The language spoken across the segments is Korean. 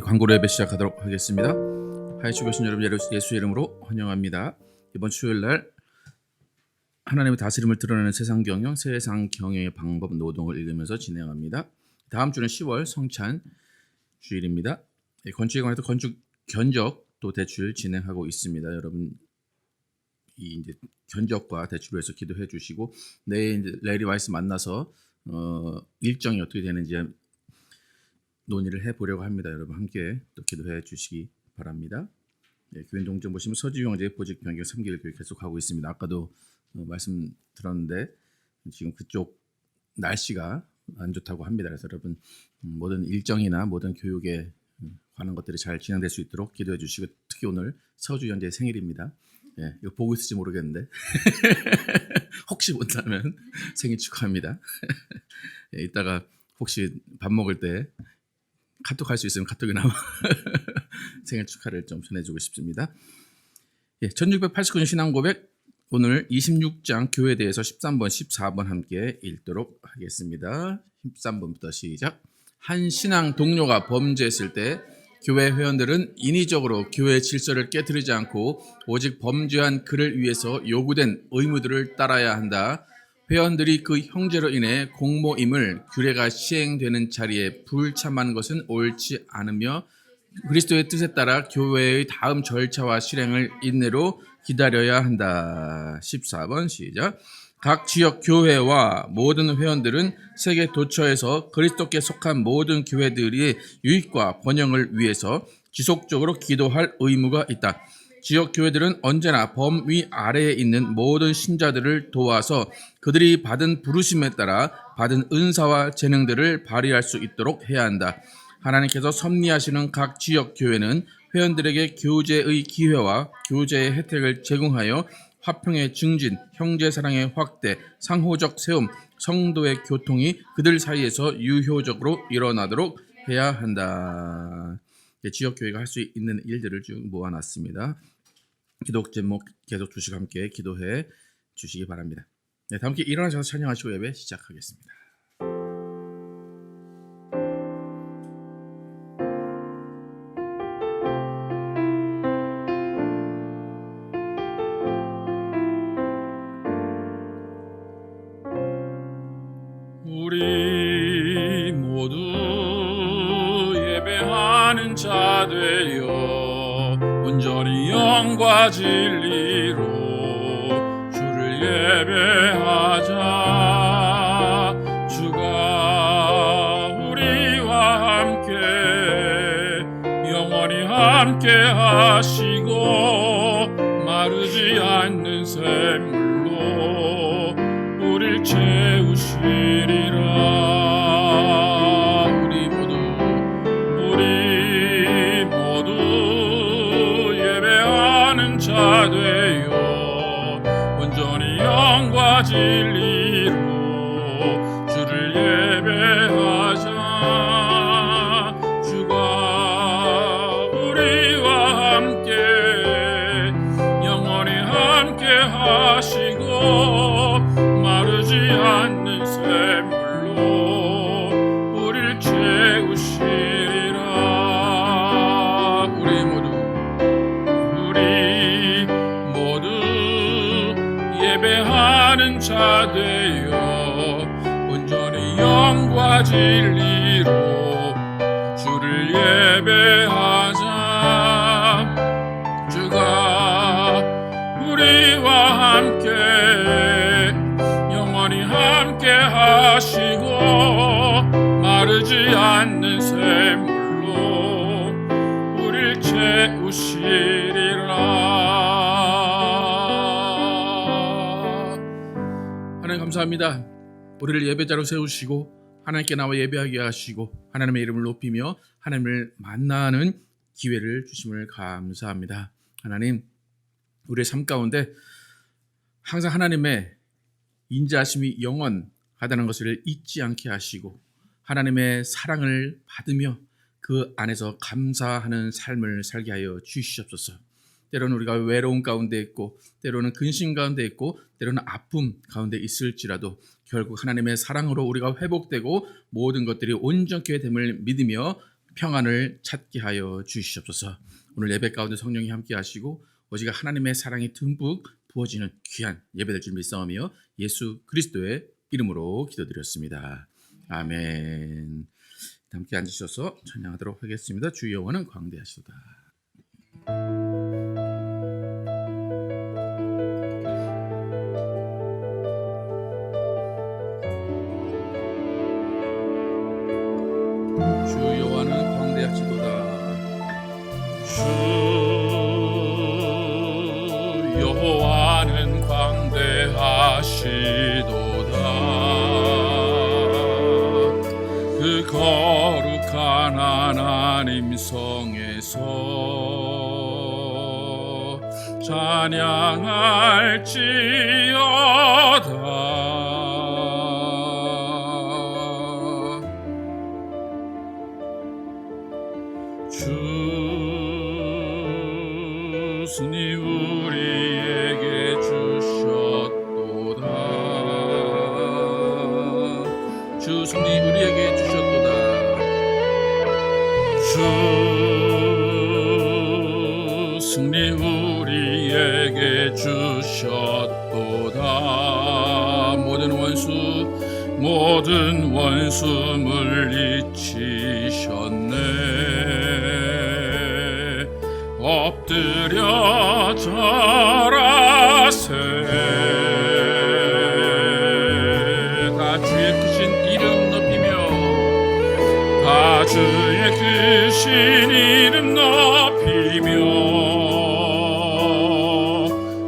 광고로 예배 시작하도록 하겠습니다. 하이츠 교신 여러분, 예수의 이름으로 환영합니다. 이번 수요일날 하나님의 다스림을 드러내는 세상 경영의 방법 노동을 읽으면서 진행합니다. 다음 주는 10월 성찬 주일입니다. 건축에 관해서 건축 견적 또 대출 진행하고 있습니다. 여러분 이 이제 견적과 대출을 위해서 기도해 주시고 내일 이제 레리 와이스 만나서 일정이 어떻게 되는지 논의를 해보려고 합니다. 여러분 함께 또 기도해 주시기 바랍니다. 교인 동정 보시면 서지유 형제 보직 변경 3개월 교육 계속하고 있습니다. 아까도 말씀 들었는데 지금 그쪽 날씨가 안 좋다고 합니다. 그래서 여러분 모든 일정이나 모든 교육에 관한 것들이 잘 진행될 수 있도록 기도해 주시고, 특히 오늘 서지유 형제의 생일입니다. 이거 보고 있을지 모르겠는데 혹시 본다면 생일 축하합니다. 이따가 혹시 밥 먹을 때 카톡 할 수 있으면 카톡이나 생일 축하를 좀 전해주고 싶습니다. 1689년 신앙고백, 오늘 26장 교회에 대해서 13번, 14번 함께 읽도록 하겠습니다. 13번부터 시작. 한 신앙 동료가 범죄했을 때 교회 회원들은 인위적으로 교회 질서를 깨뜨리지 않고 오직 범죄한 그를 위해서 요구된 의무들을 따라야 한다. 회원들이 그 형제로 인해 공모임을 규례가 시행되는 자리에 불참하는 것은 옳지 않으며 그리스도의 뜻에 따라 교회의 다음 절차와 실행을 인내로 기다려야 한다. 14번 시작. 각 지역 교회와 모든 회원들은 세계 도처에서 그리스도께 속한 모든 교회들의 유익과 번영을 위해서 지속적으로 기도할 의무가 있다. 지역 교회들은 언제나 범위 아래에 있는 모든 신자들을 도와서 그들이 받은 부르심에 따라 받은 은사와 재능들을 발휘할 수 있도록 해야 한다. 하나님께서 섭리하시는 각 지역 교회는 회원들에게 교제의 기회와 교제의 혜택을 제공하여 화평의 증진, 형제 사랑의 확대, 상호적 세움, 성도의 교통이 그들 사이에서 유효적으로 일어나도록 해야 한다. 지역 교회가 할 수 있는 일들을 쭉 모아놨습니다. 기도 제목 계속 주시고 함께 기도해 주시기 바랍니다. 다 함께 일어나셔서 찬양하시고 예배 시작하겠습니다. 우리 모두 예배하는 자 되어 온전히 영과 진리로 주를 예배하자. 주가 우리와 함께 영원히 함께 하시고 마르지 않는 샘물로 우릴 채우시리라. 우리 모두 예배하는 자 되어 온전히 영과 진리로 주를 예배하자. 주가 우리와 함께 영원히 함께 하시고 마르지 않는 샘물로 우릴 채우시리라. 우리 모두 예배하는 자 되어 온전히 영과 진리로 주를 예배하자. 주가 우리와 함께 영원히 함께 하시고 마르지 않는 샘물로 우릴 채우시리라. 하나님 감사합니다. 우리를 예배자로 세우시고 하나님께 나와 예배하게 하시고 하나님의 이름을 높이며 하나님을 만나는 기회를 주심을 감사합니다. 하나님, 우리의 삶 가운데 항상 하나님의 인자하심이 영원하다는 것을 잊지 않게 하시고 하나님의 사랑을 받으며 그 안에서 감사하는 삶을 살게 하여 주시옵소서. 때로는 우리가 외로움 가운데 있고 때로는 근심 가운데 있고 때로는 아픔 가운데 있을지라도 결국 하나님의 사랑으로 우리가 회복되고 모든 것들이 온전케 됨을 믿으며 평안을 찾게 하여 주시옵소서. 오늘 예배 가운데 성령이 함께 하시고 오직 하나님의 사랑이 듬뿍 부어지는 귀한 예배될 줄 믿사오며 예수 그리스도의 이름으로 기도드렸습니다. 아멘. 함께 앉으셔서 찬양하도록 하겠습니다. 주의 영원은 광대하시도다. 주 여호와는 광대하시도다. 주 여호와는 광대하시도다. 그 거룩한 하나님 성에서 찬양할지어다. 주스니 우리에게 주셨도다. 주스니 우리에게 주셨도다. 주스니 우리에게 주셨도다. 모든 원수 물리치셨네. 엎드려 절하세. 다 주의 크신 이름 높이며, 다 주의 크신 이름 높이며,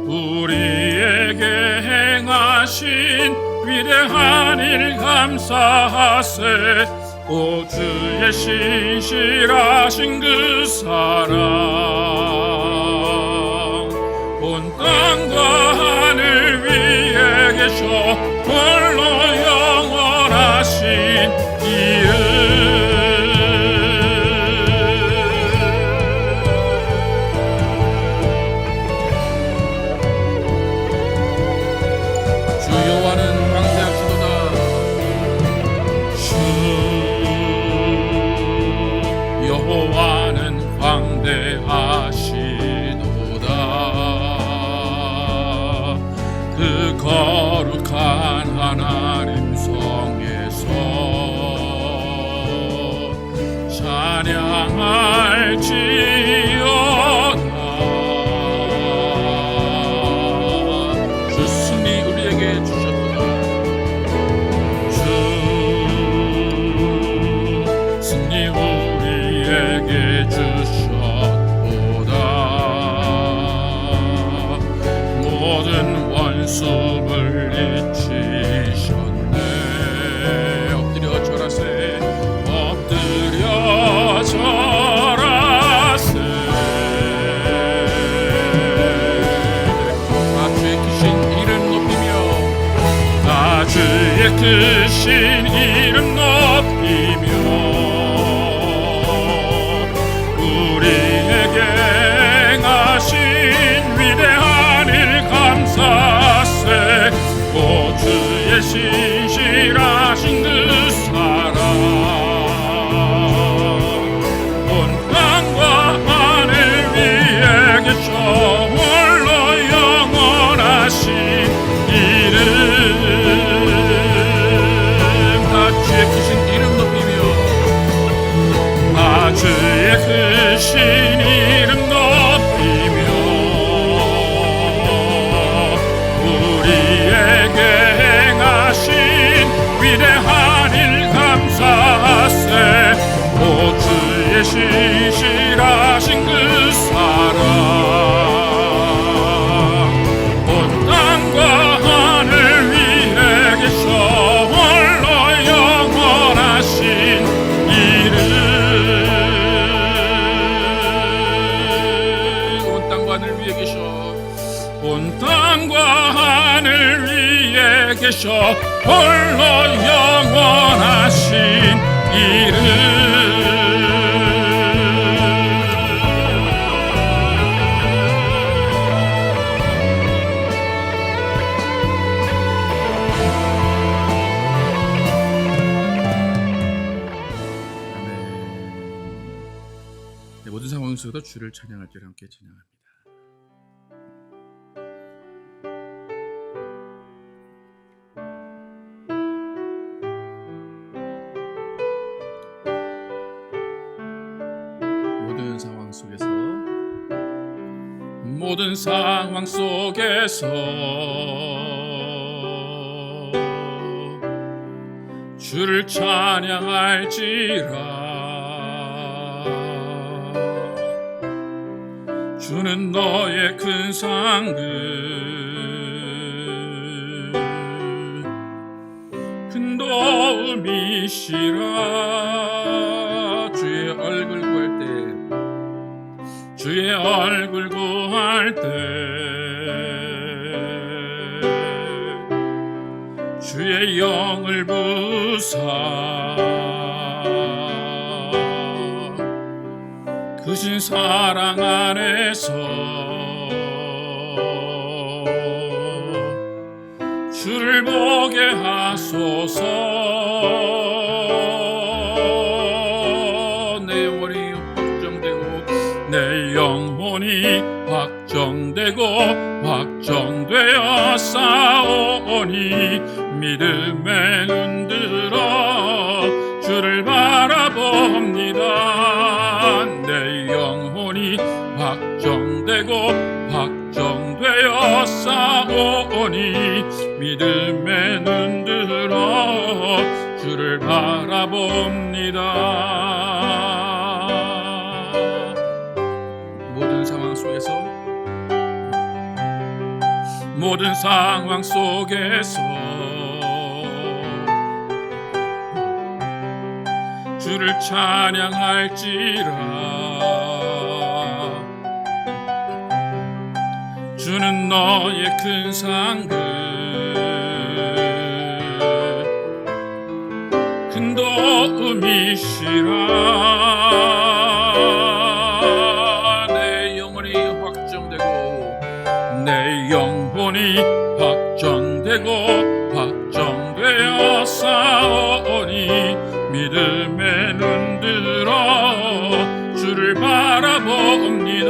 우리에게 행하신 위대한 일 감사하세. 오 주의 신실하신 그 사랑, 온 땅과 하늘 위에 계셔 홀로 영원하신 이름. 주 여호와는 광대하시도다. 여호와는 광대하시도다. 그 거룩한 하나님 성에서 찬양할지어다. 주스니 우리에게 주셨도다. 주스니 우리에게 주셨도다. 모든 원수 물리치셨네. 엎드려 절하세. 엎드려 절하세. 다 주의 크신 이름 높이며, 다 주의 크신 이름 높이며, 우리에게 행하신 위대한 일 감사하세. 오 주의 신실하신 그 사랑, 온 땅과 하늘 위에 계셔 홀로 영원하신 이름. 다 주의 크신 이름 높이며, 다 주의 크신 이름 높이며, 우리에게 행하신 위대한 일 감사하세. 오 주의 신실하신 그 사랑, 온 땅과 하늘 위에 계셔 홀로 영원하신 이름. 온 땅과 하늘 위에 계셔, 온 땅과 하늘 위에 계셔 홀로 영원하신 이름. 아멘. 성령 속에서 주를 찬양할 줄 함께 찬양합니다. 모든 상황 속에서 주를 찬양할지라. 주는 너의 큰 상급, 큰 도움이시라. 주의 얼굴 구할 때, 주의 얼굴 구할 때, 주의 영을 부사 크신 사랑 안에서 주를 보게 하소서. 내 영혼이 확정되고, 내 영혼이 확정되고 확정되어 싸우니 믿음에 눈들어 주를 바라봅니다. 내 영혼이 확정되고 확정되어 싸우니 믿음에 눈들어 주를 바라봅니다. 모든 상황 속에서 주를 찬양할지라. 주는 너의 큰 상급, 큰 도움이시라. 내 영혼이 확정되고, 내 영혼이 확정되고 확정되어 싸우니 믿음에 눈들어 주를 바라봅니다.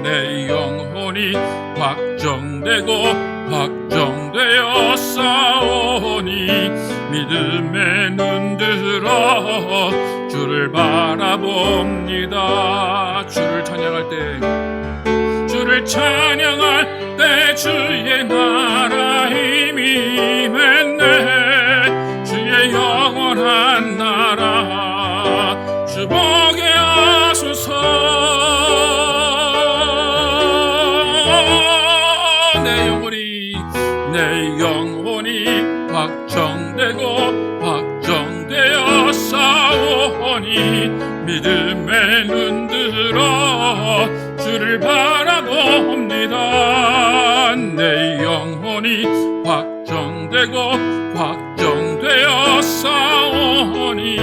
내 영혼이 확정되고 확정되어 싸우니 믿음에 눈들어 주를 바라봅니다. 주를 찬양할 때, 주를 찬양할 때 주의 나라 힘이 맺네. 주의 영원한 나라 주 보게 하소서. 내 영혼이 확정되고 확정되어 싸우니 믿음에 눈들어 주를 바라봅니다. 내 영혼이 확정되고 확정되어 싸우니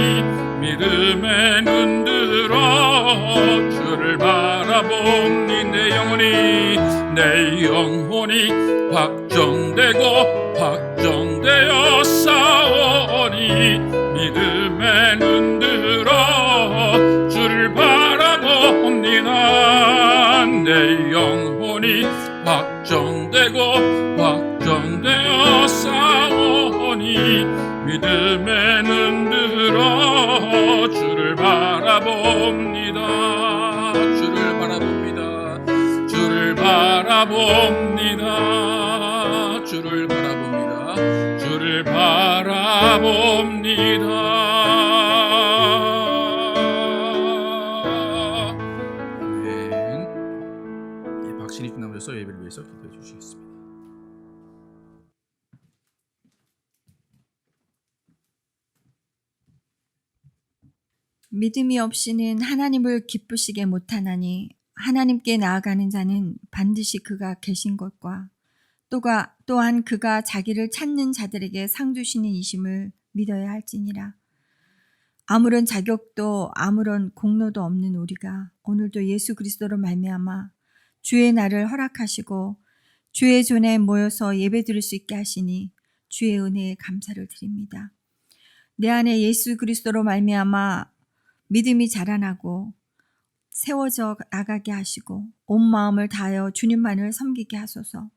믿음에 눈들어 주를 바라봅니다. 내 영혼이 확정되고 확정되어 싸우니 믿음에 눈들어 주를 바라봅니다. 내 영혼이 확정되고 확정되어 싸우니 믿음에 눈들어 주를 바라봅니다. 주를 바라봅니다. 주를 바라봅니다. 주를 바라봅니다. 주를 바라봅니다. 박신희 나무에서 예배를 위해서 기도해 주시겠습니다. 믿음이 없이는 하나님을 기쁘시게 못하나니 하나님께 나아가는 자는 반드시 그가 계신 것과 또한 그가 자기를 찾는 자들에게 상 주시는 이심을 믿어야 할지니라. 아무런 자격도 아무런 공로도 없는 우리가 오늘도 예수 그리스도로 말미암아 주의 날을 허락하시고 주의 존에 모여서 예배드릴 수 있게 하시니 주의 은혜에 감사를 드립니다. 내 안에 예수 그리스도로 말미암아 믿음이 자라나고 세워져 나가게 하시고 온 마음을 다하여 주님만을 섬기게 하소서.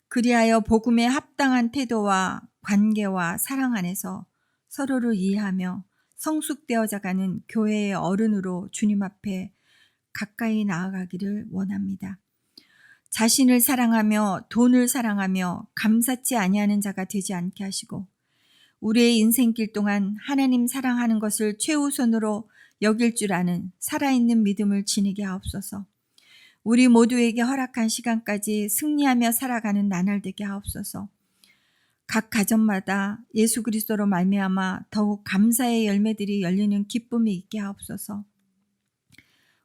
그리하여 복음에 합당한 태도와 관계와 사랑 안에서 서로를 이해하며 성숙되어져가는 교회의 어른으로 주님 앞에 가까이 나아가기를 원합니다. 자신을 사랑하며 돈을 사랑하며 감사치 아니하는 자가 되지 않게 하시고 우리의 인생길 동안 하나님 사랑하는 것을 최우선으로 여길 줄 아는 살아있는 믿음을 지니게 하옵소서. 우리 모두에게 허락한 시간까지 승리하며 살아가는 나날 되게 하옵소서. 각 가정마다 예수 그리스도로 말미암아 더욱 감사의 열매들이 열리는 기쁨이 있게 하옵소서.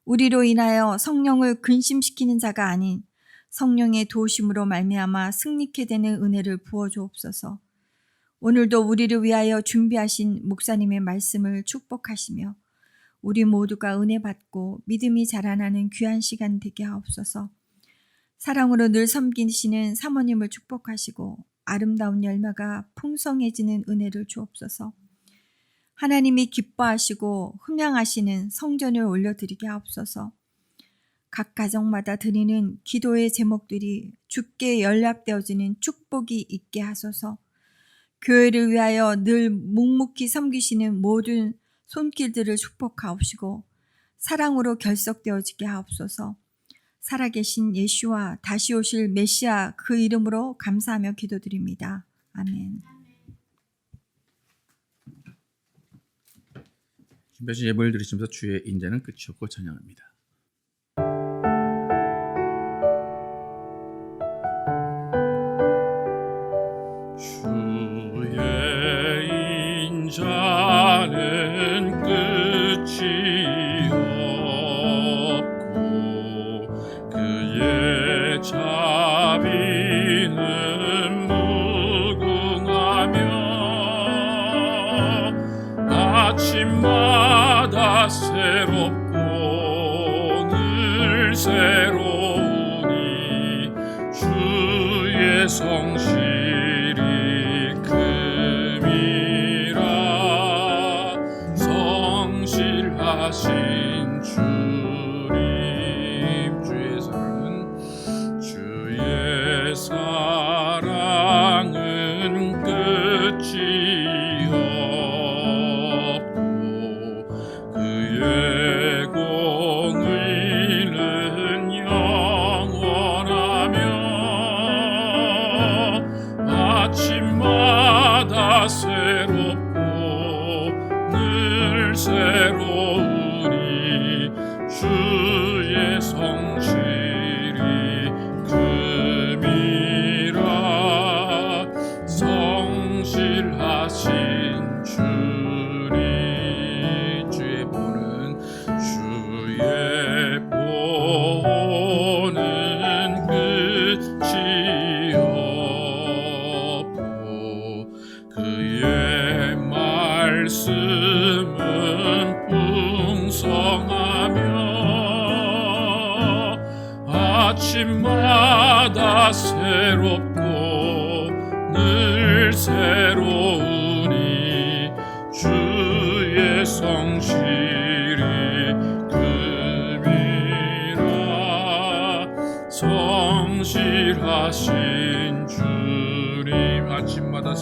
우리로 인하여 성령을 근심시키는 자가 아닌 성령의 도우심으로 말미암아 승리케 되는 은혜를 부어 주옵소서. 오늘도 우리를 위하여 준비하신 목사님의 말씀을 축복하시며 우리 모두가 은혜 받고 믿음이 자라나는 귀한 시간 되게 하옵소서. 사랑으로 늘 섬기시는 사모님을 축복하시고 아름다운 열매가 풍성해지는 은혜를 주옵소서. 하나님이 기뻐하시고 흠양하시는 성전을 올려드리게 하옵소서. 각 가정마다 드리는 기도의 제목들이 주께 연락되어지는 축복이 있게 하소서. 교회를 위하여 늘 묵묵히 섬기시는 모든 손길들을 축복하옵시고 사랑으로 결속되어지게 하옵소서. 살아계신 예수와 다시 오실 메시아 그 이름으로 감사하며 기도드립니다. 아멘. 준비하신 예물을 드리시면서 주의 인자는 끝이 없고 찬양합니다. 주의 인자는 끝이 없고 그의 자비는 무궁하며 아침마다 새롭고 늘 새로우니 주의 성실이 큼이라. 성실하신 주님, 주의 사랑은 끝이 없고 그의 공의는 영원하며 아침마다 새롭고 늘 새로우니 주의 성실이 큼이라. 성실하신 주님, 주의 보는 끝이 없고 그의 말씀은 풍성하며 아침마다 새롭고 늘 새로우니 주의 성실이 큼이라. 성실하신 주님, 아침마다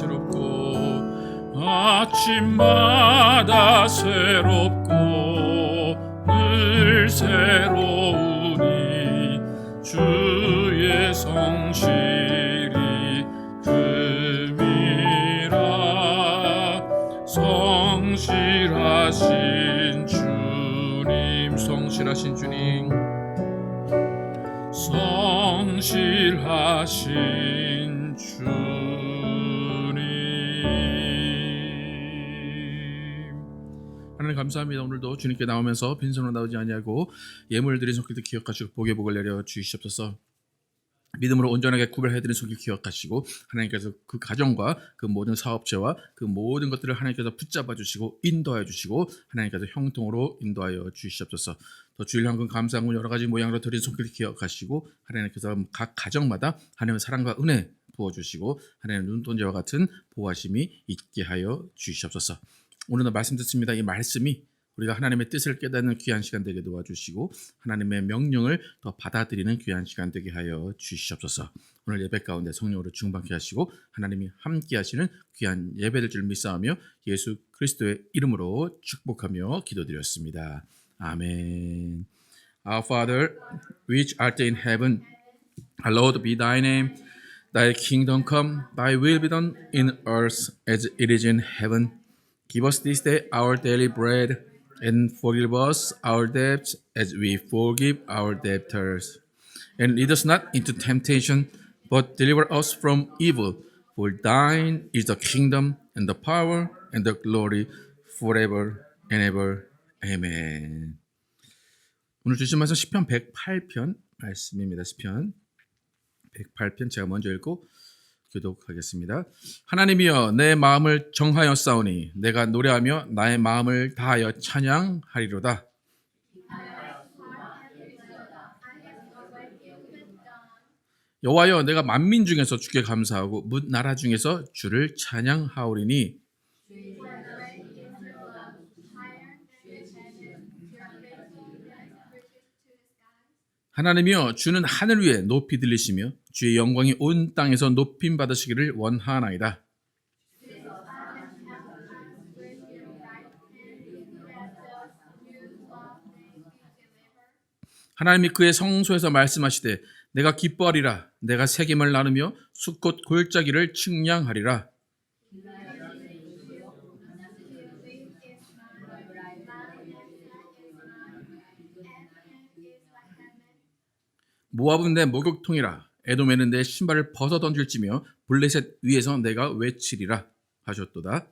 새롭고 늘 새로우니 주의 성실이 큼이라. 성실하신 주님, 성실하신 주님, 성실하신 주님. 하나님 감사합니다. 오늘도 주님께 나오면서 빈손으로 나오지 아니하고 예물 드린 손길도 기억하시고 복의 복을 내려 주시옵소서. 믿음으로 온전하게 구별해드린 손길 기억하시고 하나님께서 그 가정과 그 모든 사업체와 그 모든 것들을 하나님께서 붙잡아 주시고 인도하여 주시고 하나님께서 형통으로 인도하여 주시옵소서. 또 주일 현금 감사함을 여러 가지 모양으로 드린 손길 기억하시고 하나님께서 각 가정마다 하나님의 사랑과 은혜 부어주시고 하나님의 눈동자와 같은 보호하심이 있게 하여 주시옵소서. 오늘도 말씀 듣습니다. 이 말씀이 우리가 하나님의 뜻을 깨닫는 귀한 시간 되게 도와주시고 하나님의 명령을 더 받아들이는 귀한 시간 되게 하여 주시옵소서. 오늘 예배 가운데 성령으로 충만케 하시고 하나님이 함께 하시는 귀한 예배될 줄 믿사오며 예수 그리스도의 이름으로 축복하며 기도드렸습니다. 아멘. Our Father, which art in heaven, hallowed be thy name. Thy kingdom come, thy will be done in earth as it is in heaven. Give us this day our daily bread, and forgive us our debts as we forgive our debtors. And lead us not into temptation, but deliver us from evil. For thine is the kingdom, and the power, and the glory, forever and ever. Amen. 오늘 주신 말씀 시편 108편 말씀입니다. 시편 108편 제가 먼저 읽고 교독하겠습니다. 하나님이여 내 마음을 정하여 싸우니 내가 노래하며 나의 마음을 다하여 찬양하리로다. 여호와여 내가 만민 중에서 주께 감사하고 뭇 나라 중에서 주를 찬양하오리니 하나님이여 주는 하늘 위에 높이 들리시며 주의 영광이 온 땅에서 높임 받으시기를 원하나이다. 하나님이 그의 성소에서 말씀하시되 내가 기뻐하리라 내가 새김을 나누며 숫꽃 골짜기를 측량하리라. 모압은 내 목욕통이라 에돔에는 내 신발을 벗어 던질지며 블레셋 위에서 내가 외치리라 하셨도다.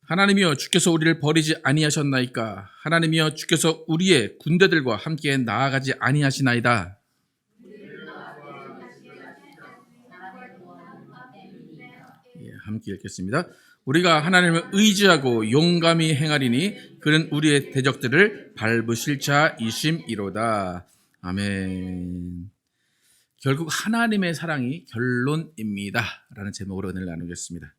하나님이여 주께서 우리를 버리지 아니하셨나이까. 하나님이여 주께서 우리의 군대들과 함께 나아가지 아니하시나이다. 함께 읽겠습니다. 우리가 하나님을 의지하고 용감히 행하리니 그는 우리의 대적들을 밟으실 자이심이로다. 아멘. 결국 하나님의 사랑이 결론입니다 라는 제목으로 오늘 나누겠습니다.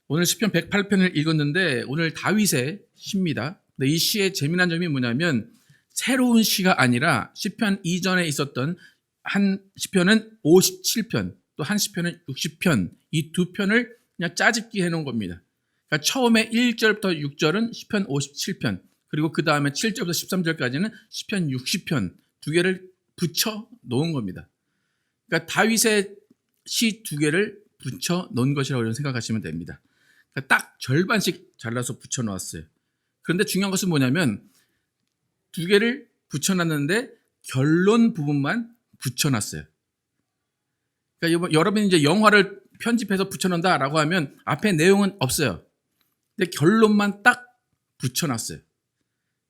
오늘 시편 108편을 읽었는데 오늘 다윗의 시입니다. 근데 이 시의 재미난 점이 뭐냐면 새로운 시가 아니라 시편 이전에 있었던 한 시편은 57편 또 한 시편은 60편 이 두 편을 그냥 짜집기 해놓은 겁니다. 그러니까 처음에 1절부터 6절은 시편 57편 그리고 그 다음에 7절부터 13절까지는 시편 60편 두 개를 붙여 놓은 겁니다. 그러니까 다윗의 시 두 개를 붙여 놓은 것이라고 생각하시면 됩니다. 그러니까 딱 절반씩 잘라서 붙여 놓았어요. 그런데 중요한 것은 뭐냐면 두 개를 붙여 놨는데 결론 부분만 붙여 놨어요. 그러니까 여러분이 이제 영화를 편집해서 붙여 놓는다라고 하면 앞에 내용은 없어요. 근데 결론만 딱 붙여 놨어요.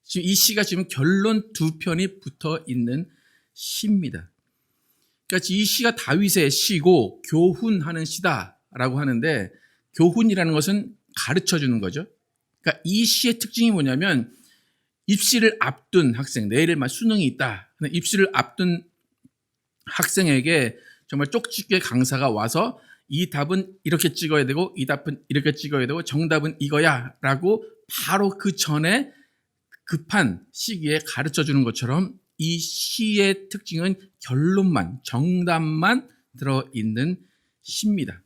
지금 이 시가 지금 결론 두 편이 붙어 있는 시입니다. 그러니까 이 시가 다윗의 시고 교훈하는 시다라고 하는데 교훈이라는 것은 가르쳐 주는 거죠. 그러니까 이 시의 특징이 뭐냐면 입시를 앞둔 학생, 내일 수능이 있다. 입시를 앞둔 학생에게 정말 쪽집게 강사가 와서 이 답은 이렇게 찍어야 되고 이 답은 이렇게 찍어야 되고 정답은 이거야 라고 바로 그 전에 급한 시기에 가르쳐 주는 것처럼 이 시의 특징은 결론만, 정답만 들어있는 시입니다.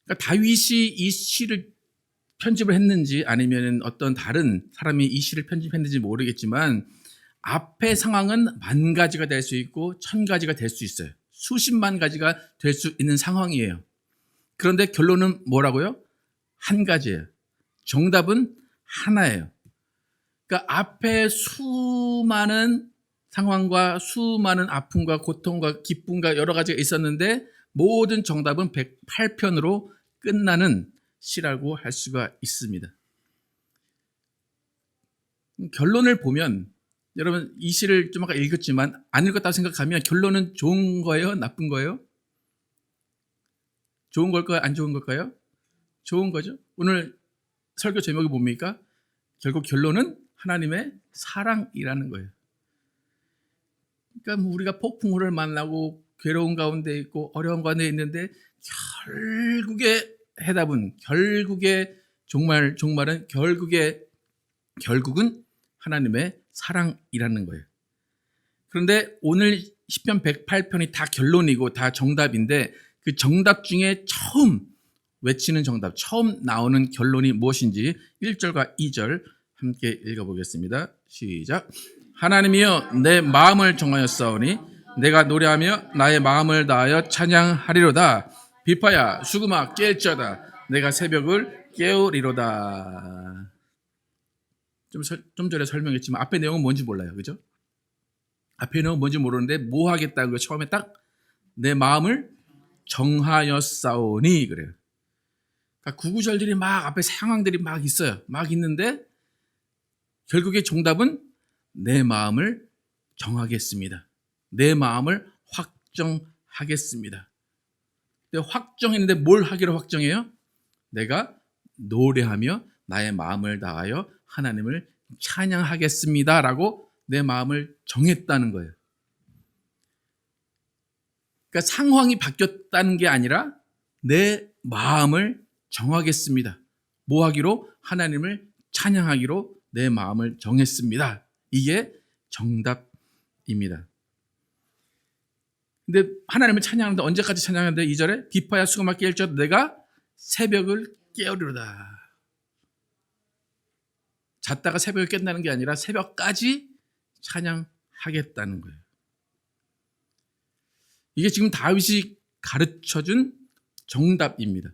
그러니까 다윗이 이 시를 편집을 했는지 아니면 어떤 다른 사람이 이 시를 편집했는지 모르겠지만 앞의 상황은 10,000가지가 될 수 있고 1000가지가 될 수 있어요. 수십만 가지가 될 수 있는 상황이에요. 그런데 결론은 뭐라고요? 한 가지예요. 정답은 하나예요. 그러니까 앞에 수많은 상황과 수많은 아픔과 고통과 기쁨과 여러 가지가 있었는데 모든 정답은 108편으로 끝나는 시라고 할 수가 있습니다. 결론을 보면 여러분 이 시를 좀 아까 읽었지만 안 읽었다고 생각하면 결론은 좋은 거예요? 나쁜 거예요? 좋은 걸까요? 안 좋은 걸까요? 좋은 거죠. 오늘 설교 제목이 뭡니까? 결국 결론은 하나님의 사랑이라는 거예요. 그러니까 뭐 우리가 폭풍우를 만나고 괴로운 가운데 있고 어려운 가운데 있는데 결국에 해답은 종말은 결국은 하나님의 사랑이라는 거예요. 그런데 오늘 시편 108편이 다 결론이고 다 정답인데 그 정답 중에 처음 외치는 정답, 처음 나오는 결론이 무엇인지 1절과 2절 함께 읽어보겠습니다. 시작. 하나님이여 내 마음을 정하였사오니 내가 노래하며 나의 마음을 다하여 찬양하리로다. 비파야 수금아 깰지어다. 내가 새벽을 깨우리로다. 좀 전에 설명했지만 앞에 내용은 뭔지 몰라요. 그죠? 앞에 내용은 뭔지 모르는데 뭐 하겠다는 거 처음에 딱 내 마음을 정하였사오니 그래요. 그러니까 구구절들이 막 앞에 상황들이 막 있어요. 막 있는데 결국에 정답은 내 마음을 정하겠습니다. 내 마음을 확정하겠습니다. 근데 확정했는데 뭘 하기로 확정해요? 내가 노래하며 나의 마음을 다하여 하나님을 찬양하겠습니다 라고 내 마음을 정했다는 거예요. 그러니까 상황이 바뀌었다는 게 아니라 내 마음을 정하겠습니다. 뭐 하기로? 하나님을 찬양하기로 내 마음을 정했습니다. 이게 정답입니다. 근데 하나님을 찬양하는데 언제까지 찬양하는데 2절에 비파야 수금아 깰지어다 내가 새벽을 깨우리로다. 잤다가 새벽을 깬다는 게 아니라 새벽까지 찬양하겠다는 거예요. 이게 지금 다윗이 가르쳐준 정답입니다.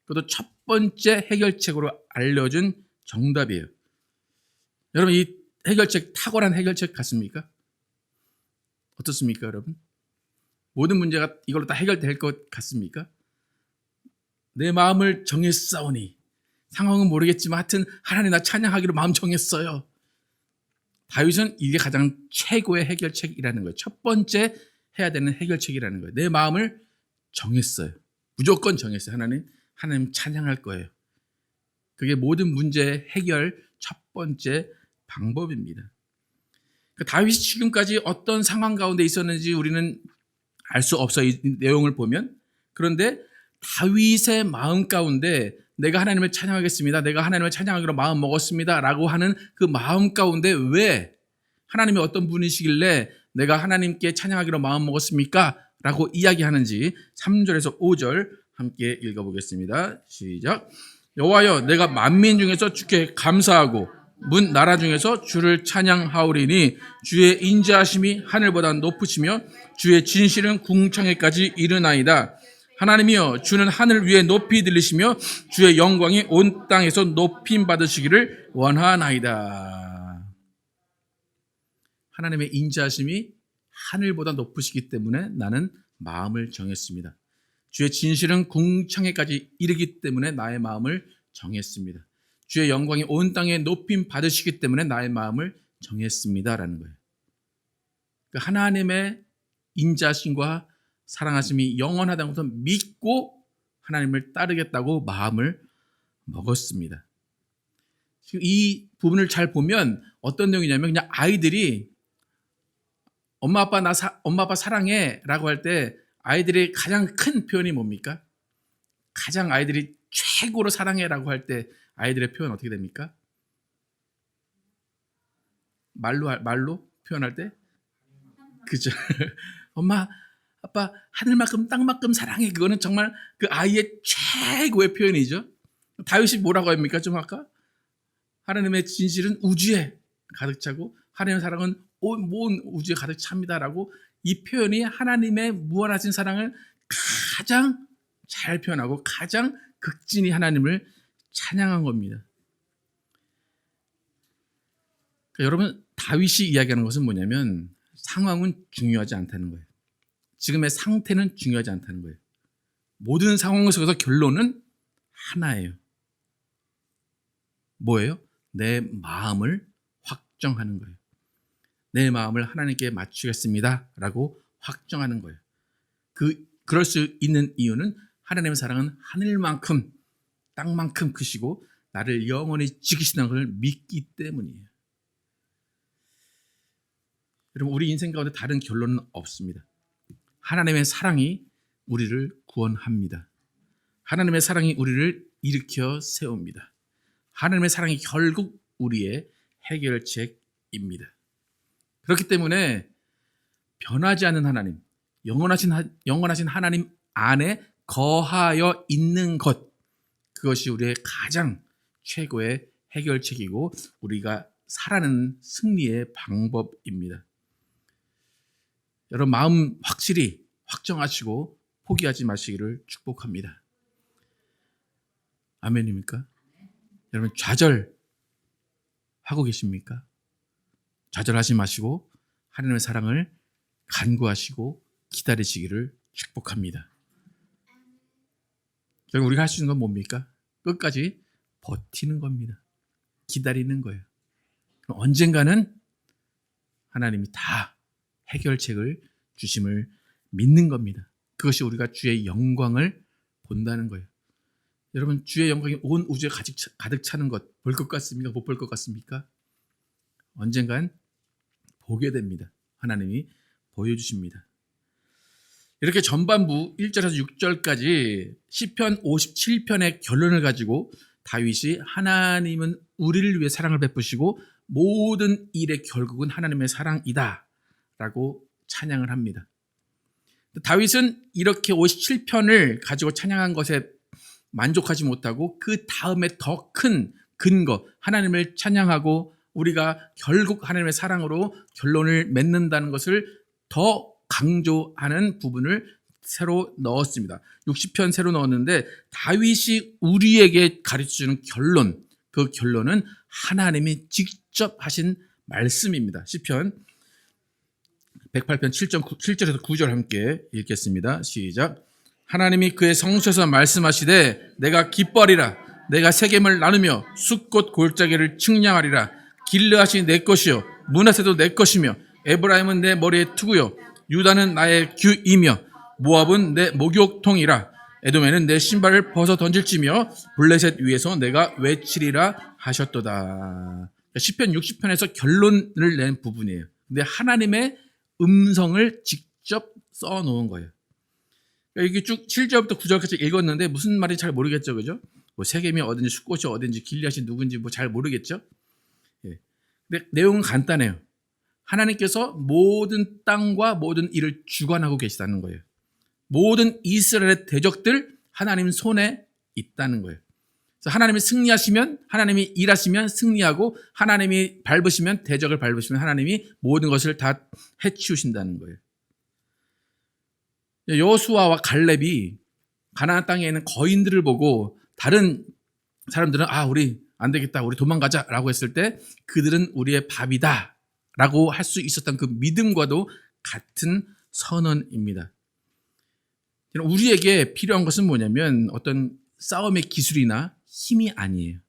그것도 첫 번째 해결책으로 알려준 정답이에요. 여러분 이 해결책 탁월한 해결책 같습니까? 어떻습니까 여러분? 모든 문제가 이걸로 다 해결될 것 같습니까? 내 마음을 정했사오니 상황은 모르겠지만 하여튼 하나님 나 찬양하기로 마음 정했어요. 다윗은 이게 가장 최고의 해결책이라는 거예요. 첫 번째 해야 되는 해결책이라는 거예요. 내 마음을 정했어요. 무조건 정했어요. 하나님 찬양할 거예요. 그게 모든 문제 해결 첫 번째 방법입니다. 다윗이 지금까지 어떤 상황 가운데 있었는지 우리는 알 수 없어요. 이 내용을 보면. 그런데 다윗의 마음 가운데 내가 하나님을 찬양하겠습니다. 내가 하나님을 찬양하기로 마음 먹었습니다. 라고 하는 그 마음 가운데 왜 하나님이 어떤 분이시길래 내가 하나님께 찬양하기로 마음 먹었습니까? 라고 이야기하는지 3절에서 5절 함께 읽어보겠습니다. 시작. 여호와여 내가 만민 중에서 주께 감사하고 문 나라 중에서 주를 찬양하오리니 주의 인자하심이 하늘보다 높으시며 주의 진실은 궁창에까지 이르나이다. 하나님이여 주는 하늘 위에 높이 들리시며 주의 영광이 온 땅에서 높임 받으시기를 원하나이다. 하나님의 인자하심이 하늘보다 높으시기 때문에 나는 마음을 정했습니다. 주의 진실은 궁창에까지 이르기 때문에 나의 마음을 정했습니다. 주의 영광이 온 땅에 높임 받으시기 때문에 나의 마음을 정했습니다라는 거예요. 그러니까 하나님의 인자하심과 사랑하심이 영원하다는 것을 믿고 하나님을 따르겠다고 마음을 먹었습니다. 지금 이 부분을 잘 보면 어떤 내용이냐면 그냥 아이들이 엄마 아빠 사랑해 라고 할 때 아이들의 가장 큰 표현이 뭡니까? 가장 아이들이 최고로 사랑해 라고 할 때 아이들의 표현 어떻게 됩니까? 말로 표현할 때? 그죠? 엄마, 아빠 하늘만큼 땅만큼 사랑해. 그거는 정말 그 아이의 최고의 표현이죠. 다윗이 뭐라고 합니까? 좀 아까? 하나님의 진실은 우주에 가득 차고 하나님의 사랑은 온 우주에 가득 찹니다라고 이 표현이 하나님의 무한하신 사랑을 가장 잘 표현하고 가장 극진히 하나님을 찬양한 겁니다. 그러니까 여러분 다윗이 이야기하는 것은 뭐냐면 상황은 중요하지 않다는 거예요. 지금의 상태는 중요하지 않다는 거예요. 모든 상황 속에서 결론은 하나예요. 뭐예요? 내 마음을 확정하는 거예요. 내 마음을 하나님께 맞추겠습니다 라고 확정하는 거예요. 그럴 수 있는 이유는 하나님의 사랑은 하늘만큼 땅만큼 크시고 나를 영원히 지키시는 것을 믿기 때문이에요. 여러분 우리 인생 가운데 다른 결론은 없습니다. 하나님의 사랑이 우리를 구원합니다. 하나님의 사랑이 우리를 일으켜 세웁니다. 하나님의 사랑이 결국 우리의 해결책입니다. 그렇기 때문에 변하지 않는 하나님, 영원하신 하나님 안에 거하여 있는 것, 그것이 우리의 가장 최고의 해결책이고 우리가 살아가는 승리의 방법입니다. 여러분 마음 확실히 확정하시고 포기하지 마시기를 축복합니다. 아멘입니까? 여러분 좌절하고 계십니까? 좌절하지 마시고 하나님의 사랑을 간구하시고 기다리시기를 축복합니다. 결국 우리가 할 수 있는 건 뭡니까? 끝까지 버티는 겁니다. 기다리는 거예요. 언젠가는 하나님이 다 해결책을 주심을 믿는 겁니다. 그것이 우리가 주의 영광을 본다는 거예요. 여러분 주의 영광이 온 우주에 가득 차는 것 볼 것 같습니까? 못 볼 것 같습니까? 언젠간 보게 됩니다. 하나님이 보여주십니다. 이렇게 전반부 1절에서 6절까지 시편 57편의 결론을 가지고 다윗이 하나님은 우리를 위해 사랑을 베푸시고 모든 일의 결국은 하나님의 사랑이다 라고 찬양을 합니다. 다윗은 이렇게 57편을 가지고 찬양한 것에 만족하지 못하고 그 다음에 더 큰 근거 하나님을 찬양하고 우리가 결국 하나님의 사랑으로 결론을 맺는다는 것을 더 강조하는 부분을 새로 넣었습니다. 60편 새로 넣었는데 다윗이 우리에게 가르쳐주는 결론, 그 결론은 하나님이 직접 하신 말씀입니다. 시편 108편 7절에서 9절 함께 읽겠습니다. 시작. 하나님이 그의 성소에서 말씀하시되 내가 기뻐하리라. 내가 세겜을 나누며 숫꽃 골짜기를 측량하리라. 길르앗이 내 것이요 므낫세도 내 것이며 에브라임은 내 머리의 투구요 유다는 나의 규이며 모압은 내 목욕통이라. 에돔에는 내 신발을 벗어 던질지며 블레셋 위에서 내가 외치리라 하셨도다. 시편 60편에서 결론을 낸 부분이에요. 근데 하나님의 음성을 직접 써놓은 거예요. 이게 쭉 7절부터 9절까지 읽었는데 무슨 말인지 잘 모르겠죠, 그죠? 뭐 세겜이 어딘지 숫꽃이 어딘지 길리앗이 누군지 뭐 잘 모르겠죠. 예. 근데 내용은 간단해요. 하나님께서 모든 땅과 모든 일을 주관하고 계시다는 거예요. 모든 이스라엘의 대적들 하나님 손에 있다는 거예요. 그래서 하나님이 승리하시면 하나님이 일하시면 승리하고 하나님이 밟으시면 대적을 밟으시면 하나님이 모든 것을 다 해치우신다는 거예요. 여호수아와 갈렙이 가나안 땅에 있는 거인들을 보고 다른 사람들은 우리 안 되겠다 우리 도망가자라고 했을 때 그들은 우리의 밥이다 라고 할 수 있었던 그 믿음과도 같은 선언입니다. 우리에게 필요한 것은 뭐냐면 어떤 싸움의 기술이나 힘이 아니에요.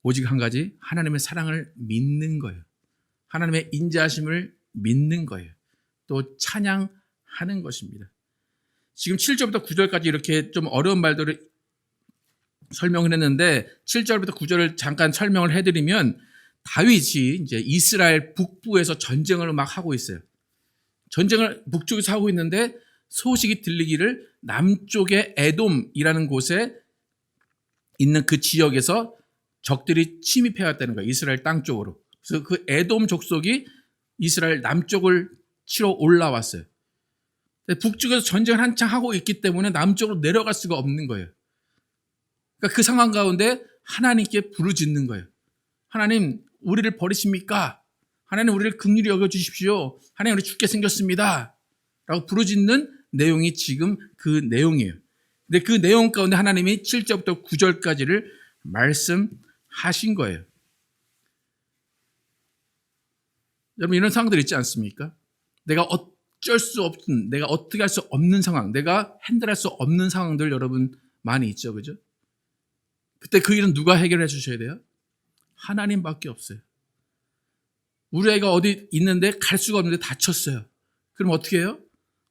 오직 한 가지, 하나님의 사랑을 믿는 거예요. 하나님의 인자하심을 믿는 거예요. 또 찬양하는 것입니다. 지금 7절부터 9절까지 이렇게 좀 어려운 말들을 설명을 했는데 7절부터 9절을 잠깐 설명을 해드리면 다윗이 이제 이스라엘 북부에서 전쟁을 막 하고 있어요. 전쟁을 북쪽에서 하고 있는데 소식이 들리기를 남쪽의 에돔이라는 곳에 있는 그 지역에서 적들이 침입해 왔다는 거예요. 이스라엘 땅 쪽으로. 그래서 그 에돔 족속이 이스라엘 남쪽을 치러 올라왔어요. 북쪽에서 전쟁을 한창 하고 있기 때문에 남쪽으로 내려갈 수가 없는 거예요. 그러니까 그 상황 가운데 하나님께 부르짖는 거예요. 하나님, 우리를 버리십니까? 하나님, 우리를 긍휼히 여겨주십시오. 하나님, 우리 죽게 생겼습니다. 라고 부르짖는 내용이 지금 그 내용이에요. 근데 그 내용 가운데 하나님이 7절부터 9절까지를 말씀하신 거예요. 여러분, 이런 상황들 있지 않습니까? 내가 어쩔 수 없는, 내가 어떻게 할 수 없는 상황, 내가 핸들할 수 없는 상황들 여러분 많이 있죠, 그죠? 그때 그 일은 누가 해결해 주셔야 돼요? 하나님밖에 없어요. 우리 아이가 어디 있는데 갈 수가 없는데 다쳤어요. 그럼 어떻게 해요?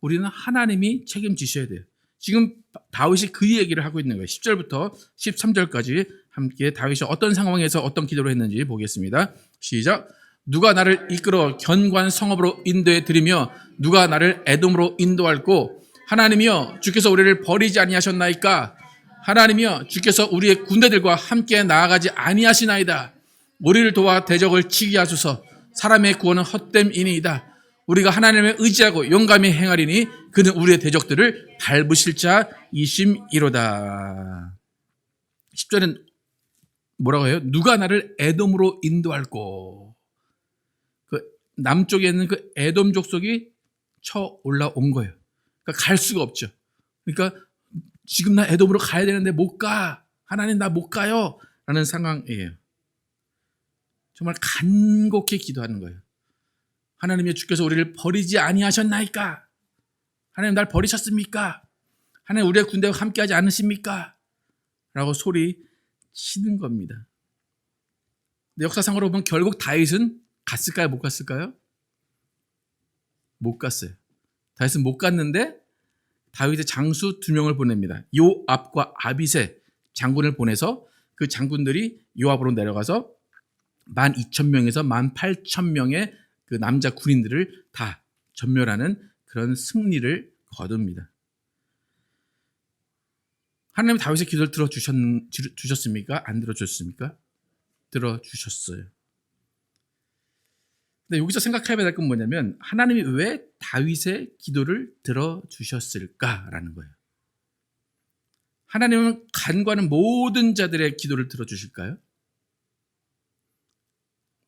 우리는 하나님이 책임지셔야 돼요. 지금 다윗이 그 얘기를 하고 있는 거예요. 10절부터 13절까지 함께 다윗이 어떤 상황에서 어떤 기도를 했는지 보겠습니다. 시작. 누가 나를 이끌어 견고한 성읍으로 인도해 드리며 누가 나를 에돔으로 인도할꼬? 하나님이여 주께서 우리를 버리지 아니하셨나이까? 하나님이여 주께서 우리의 군대들과 함께 나아가지 아니하시나이다. 우리를 도와 대적을 치게 하소서. 사람의 구원은 헛됨이니이다. 우리가 하나님을 의지하고 용감히 행하리니 그는 우리의 대적들을 밟으실 자이심이로다. 10절은 뭐라고 해요? 누가 나를 에돔으로 인도할꼬? 그 남쪽에 있는 그 에돔 족속이 쳐 올라온 거예요. 그러니까 갈 수가 없죠. 그러니까 지금 나 에돔으로 가야 되는데 못 가. 하나님 나 못 가요. 라는 상황이에요. 정말 간곡히 기도하는 거예요. 하나님이 주께서 우리를 버리지 아니하셨나이까? 하나님 날 버리셨습니까? 하나님 우리의 군대와 함께하지 않으십니까? 라고 소리 치는 겁니다. 근데 역사상으로 보면 결국 다윗은 갔을까요? 못 갔을까요? 못 갔어요. 다윗은 못 갔는데 다윗의 장수 2명을 보냅니다. 요압과 아비새 장군을 보내서 그 장군들이 요압으로 내려가서 12,000명에서 18,000명의 그 남자 군인들을 다 전멸하는 그런 승리를 거둡니다. 하나님 다윗의 기도를 들어주셨습니까? 안 들어주셨습니까? 들어주셨어요. 근데 여기서 생각해야 될 건 뭐냐면 하나님이 왜 다윗의 기도를 들어주셨을까라는 거예요. 하나님은 간구하는 모든 자들의 기도를 들어주실까요?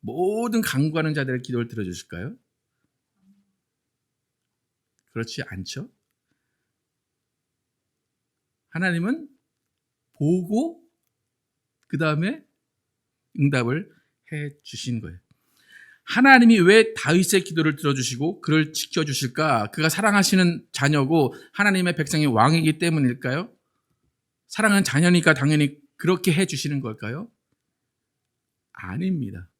모든 간구하는 자들의 기도를 들어주실까요? 그렇지 않죠. 하나님은 보고 그 다음에 응답을 해 주신 거예요. 하나님이 왜 다윗의 기도를 들어주시고 그를 지켜주실까? 그가 사랑하시는 자녀고 하나님의 백성의 왕이기 때문일까요? 사랑하는 자녀니까 당연히 그렇게 해 주시는 걸까요? 아닙니다.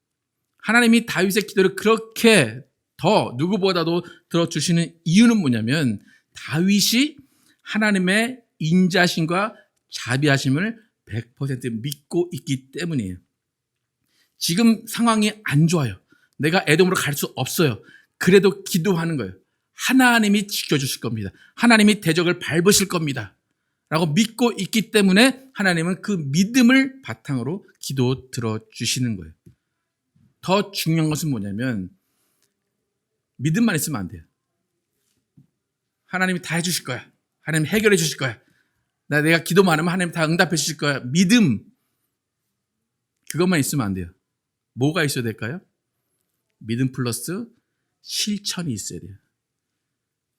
하나님이 다윗의 기도를 그렇게 더 누구보다도 들어주시는 이유는 뭐냐면 다윗이 하나님의 인자심과 자비하심을 100% 믿고 있기 때문이에요. 지금 상황이 안 좋아요. 내가 에돔으로 갈 수 없어요. 그래도 기도하는 거예요. 하나님이 지켜주실 겁니다. 하나님이 대적을 밟으실 겁니다. 라고 믿고 있기 때문에 하나님은 그 믿음을 바탕으로 기도 들어주시는 거예요. 더 중요한 것은 뭐냐면 믿음만 있으면 안 돼요. 하나님이 다 해주실 거야. 하나님 해결해 주실 거야. 내가 기도만 하면 하나님 다 응답해 주실 거야. 믿음, 그것만 있으면 안 돼요. 뭐가 있어야 될까요? 믿음 플러스 실천이 있어야 돼요.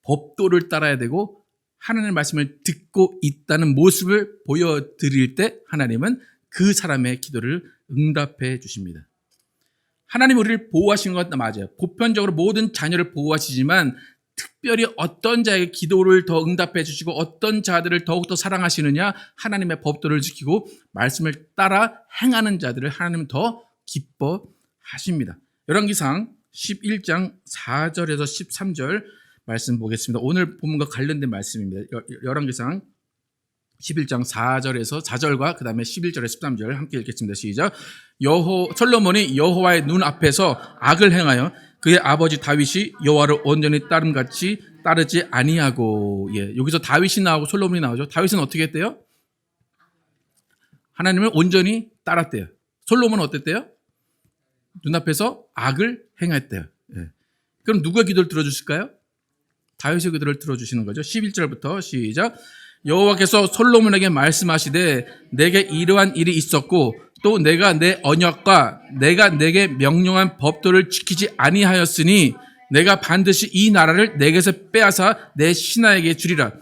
법도를 따라야 되고 하나님의 말씀을 듣고 있다는 모습을 보여드릴 때 하나님은 그 사람의 기도를 응답해 주십니다. 하나님 우리를 보호하시는 건 맞아요. 보편적으로 모든 자녀를 보호하시지만 특별히 어떤 자에게 기도를 더 응답해 주시고 어떤 자들을 더욱더 사랑하시느냐, 하나님의 법도를 지키고 말씀을 따라 행하는 자들을 하나님은 더 기뻐하십니다. 열왕기상 11장 4절에서 13절 말씀 보겠습니다. 오늘 본문과 관련된 말씀입니다. 열왕기상 11장 4절에서 4절과 그 다음에 11절에서 13절 함께 읽겠습니다. 시작. 솔로몬이 여호와의 눈 앞에서 악을 행하여 그의 아버지 다윗이 여호와를 온전히 따름같이 따르지 아니하고, 여기서 다윗이 나오고 솔로몬이 나오죠. 다윗은 어떻게 했대요? 하나님을 온전히 따랐대요. 솔로몬은 어땠대요? 눈앞에서 악을 행했대요. 그럼 누가 기도를 들어주실까요? 다윗의 기도를 들어주시는 거죠. 11절부터 시작. 여호와께서 솔로몬에게 말씀하시되 내게 이러한 일이 있었고 또 내가 내 언약과 내가 내게 명령한 법도를 지키지 아니하였으니 내가 반드시 이 나라를 내게서 빼앗아 내 신하에게 주리라.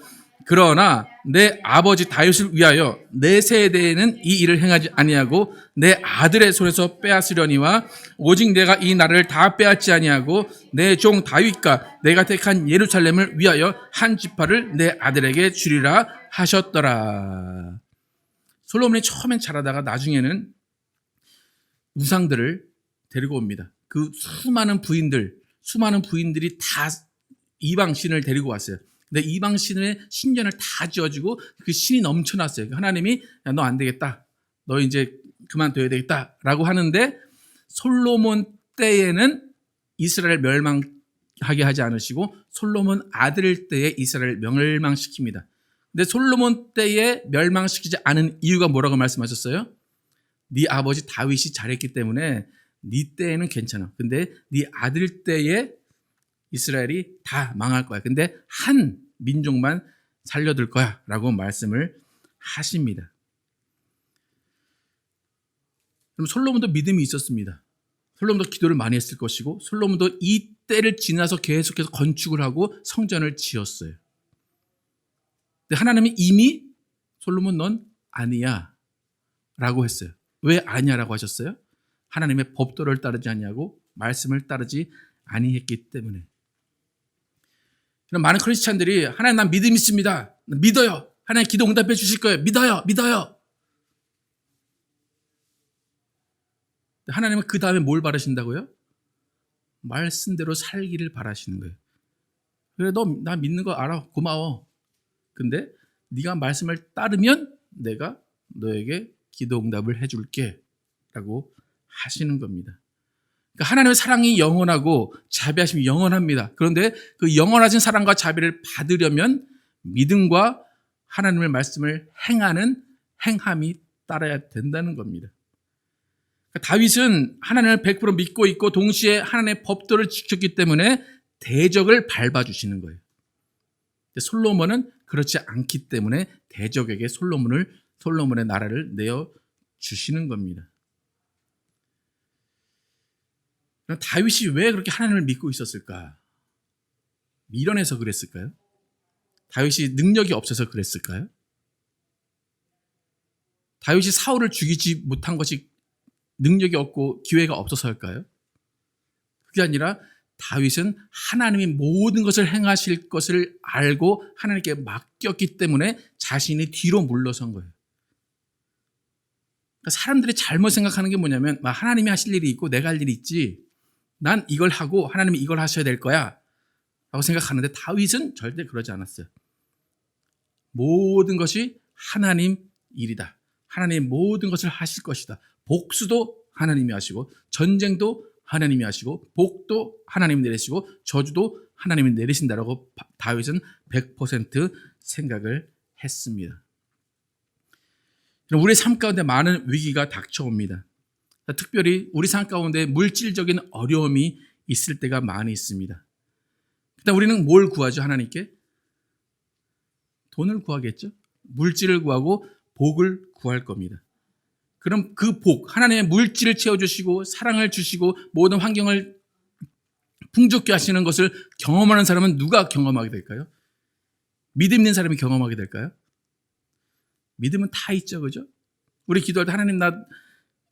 그러나 내 아버지 다윗을 위하여 내 세대에는 이 일을 행하지 아니하고 내 아들의 손에서 빼앗으려니와 오직 내가 이 나라를 다 빼앗지 아니하고 내 종 다윗과 내가 택한 예루살렘을 위하여 한 지파를 내 아들에게 주리라 하셨더라. 솔로몬이 처음엔 잘하다가 나중에는 우상들을 데리고 옵니다. 그 수많은 부인들이 다 이방신을 데리고 왔어요. 근데 이방신의 신전을 다 지어주고 그 신이 넘쳐났어요. 하나님이 야, 너 안 되겠다. 너 이제 그만둬야 되겠다. 라고 하는데 솔로몬 때에는 이스라엘 멸망하게 하지 않으시고 솔로몬 아들 때에 이스라엘 멸망시킵니다. 근데 솔로몬 때에 멸망시키지 않은 이유가 뭐라고 말씀하셨어요? 네 아버지 다윗이 잘했기 때문에 네 때에는 괜찮아. 근데 네 아들 때에 이스라엘이 다 망할 거야. 근데 한 민족만 살려둘 거야 라고 말씀을 하십니다. 그럼 솔로몬도 믿음이 있었습니다. 솔로몬도 기도를 많이 했을 것이고 솔로몬도 이 때를 지나서 계속해서 건축을 하고 성전을 지었어요. 근데 하나님이 이미 솔로몬 넌 아니야 라고 했어요. 왜 아니야라고 하셨어요? 하나님의 법도를 따르지 않냐고 말씀을 따르지 아니했기 때문에. 그럼 많은 크리스찬들이 하나님 난 믿음 있습니다. 믿어요. 하나님 기도 응답해 주실 거예요. 믿어요. 하나님은 그 다음에 뭘 바라신다고요? 말씀대로 살기를 바라시는 거예요. 그래 너 나 믿는 거 알아. 고마워. 근데 네가 말씀을 따르면 내가 너에게 기도 응답을 해줄게 라고 하시는 겁니다. 그러니까 하나님의 사랑이 영원하고 자비하심이 영원합니다. 그런데 그 영원하신 사랑과 자비를 받으려면 믿음과 하나님의 말씀을 행하는 행함이 따라야 된다는 겁니다. 그러니까 다윗은 하나님을 100% 믿고 있고 동시에 하나님의 법도를 지켰기 때문에 대적을 밟아주시는 거예요. 솔로몬은 그렇지 않기 때문에 대적에게 솔로몬의 나라를 내어주시는 겁니다. 그럼 다윗이 왜 그렇게 하나님을 믿고 있었을까? 미련해서 그랬을까요? 다윗이 능력이 없어서 그랬을까요? 다윗이 사울을 죽이지 못한 것이 능력이 없고 기회가 없어서일까요? 그게 아니라 다윗은 하나님이 모든 것을 행하실 것을 알고 하나님께 맡겼기 때문에 자신이 뒤로 물러선 거예요. 그러니까 사람들이 잘못 생각하는 게 뭐냐면 하나님이 하실 일이 있고 내가 할 일이 있지 난 이걸 하고 하나님이 이걸 하셔야 될 거야 라고 생각하는데 다윗은 절대 그러지 않았어요. 모든 것이 하나님 일이다. 하나님 모든 것을 하실 것이다. 복수도 하나님이 하시고 전쟁도 하나님이 하시고 복도 하나님이 내리시고 저주도 하나님이 내리신다라고 다윗은 100% 생각을 했습니다. 우리의 삶 가운데 많은 위기가 닥쳐옵니다. 특별히 우리 삶 가운데 물질적인 어려움이 있을 때가 많이 있습니다. 일단 우리는 뭘 구하죠? 하나님께? 돈을 구하겠죠? 물질을 구하고 복을 구할 겁니다. 그럼 그 복, 하나님의 물질을 채워주시고 사랑을 주시고 모든 환경을 풍족케 하시는 것을 경험하는 사람은 누가 경험하게 될까요? 믿음 있는 사람이 경험하게 될까요? 믿음은 다 있죠, 그죠? 우리 기도할 때 하나님 나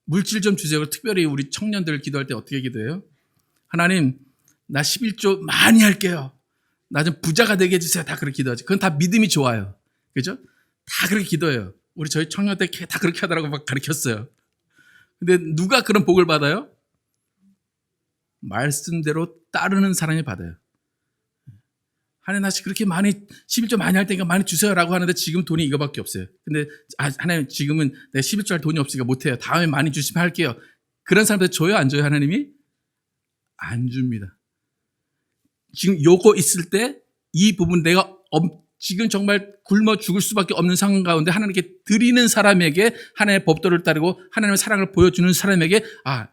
물질 좀 주세요. 특별히 우리 청년들 기도할 때 어떻게 기도해요? 하나님 나 11조 많이 할게요. 나 좀 부자가 되게 해주세요. 다 그렇게 기도하죠. 그건 다 믿음이 좋아요. 그죠? 다 그렇게 기도해요. 우리 저희 청년 때 다 그렇게 하더라고 막 가르쳤어요. 근데 누가 그런 복을 받아요? 말씀대로 따르는 사람이 받아요. 하나님 나 그렇게 많이 11조 많이 할 테니까 많이 주세요라고 하는데 지금 돈이 이거밖에 없어요. 근데 하나님 지금은 내가 11조 할 돈이 없으니까 못해요. 다음에 많이 주시면 할게요. 그런 사람들 줘요 안 줘요? 하나님이? 안 줍니다. 지금 요거 있을 때 이 부분 내가 지금 정말 굶어 죽을 수밖에 없는 상황 가운데 하나님께 드리는 사람에게 하나님의 법도를 따르고 하나님의 사랑을 보여주는 사람에게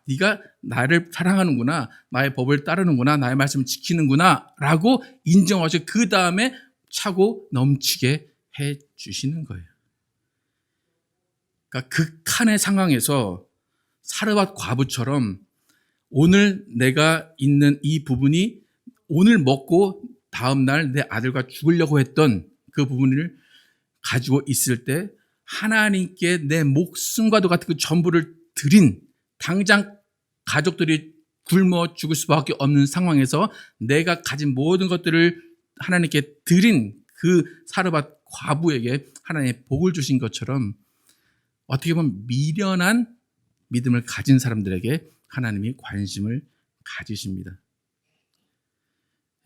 네가 나를 사랑하는구나, 나의 법을 따르는구나, 나의 말씀을 지키는구나 라고 인정하시고 그 다음에 차고 넘치게 해주시는 거예요. 그러니까 극한의 상황에서 사르밧 과부처럼 오늘 내가 있는 이 부분이 오늘 먹고 다음날 내 아들과 죽으려고 했던 그 부분을 가지고 있을 때 하나님께 내 목숨과도 같은 그 전부를 드린 당장 가족들이 굶어 죽을 수밖에 없는 상황에서 내가 가진 모든 것들을 하나님께 드린 그 사르밧 과부에게 하나님의 복을 주신 것처럼 어떻게 보면 미련한 믿음을 가진 사람들에게 하나님이 관심을 가지십니다.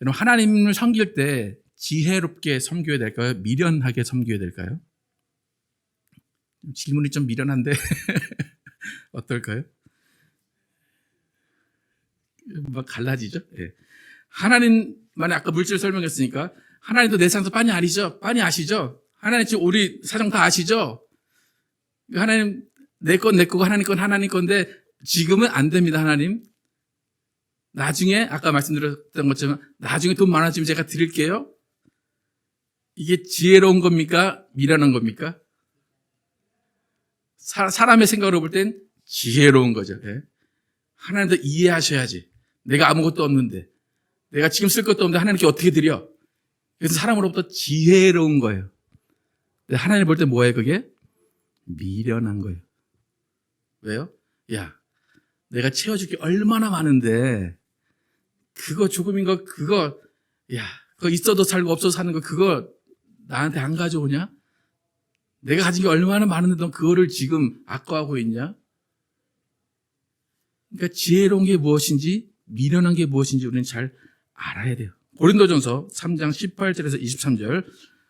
여러분 하나님을 섬길 때 지혜롭게 섬겨야 될까요? 미련하게 섬겨야 될까요? 질문이 좀 미련한데 어떨까요? 막 갈라지죠. 예. 하나님만의 아까 물질 설명했으니까 하나님도 내 상도 빤히 아니죠. 빤히 아시죠? 하나님 지금 우리 사정 다 아시죠? 하나님 내 건 내 거고 하나님 건 하나님 건데 지금은 안 됩니다. 하나님. 나중에 아까 말씀드렸던 것처럼 나중에 돈 많아지면 제가 드릴게요. 이게 지혜로운 겁니까? 미련한 겁니까? 사람의 생각으로 볼 땐 지혜로운 거죠. 예. 하나님도 이해하셔야지. 내가 아무것도 없는데 내가 지금 쓸 것도 없는데 하나님께 어떻게 드려? 그래서 사람으로부터 지혜로운 거예요. 근데 하나님 볼 때 뭐예요 그게? 미련한 거예요. 왜요? 야, 내가 채워줄 게 얼마나 많은데 그거 조금인 거 그거 있어도 살고 없어도 사는 거 그거 나한테 안 가져오냐? 내가 가진 게 얼마나 많은데 넌 그거를 지금 아까워하고 있냐? 그러니까 지혜로운 게 무엇인지 미련한 게 무엇인지 우리는 잘 알아야 돼요. 고린도전서 3장 18절에서 23절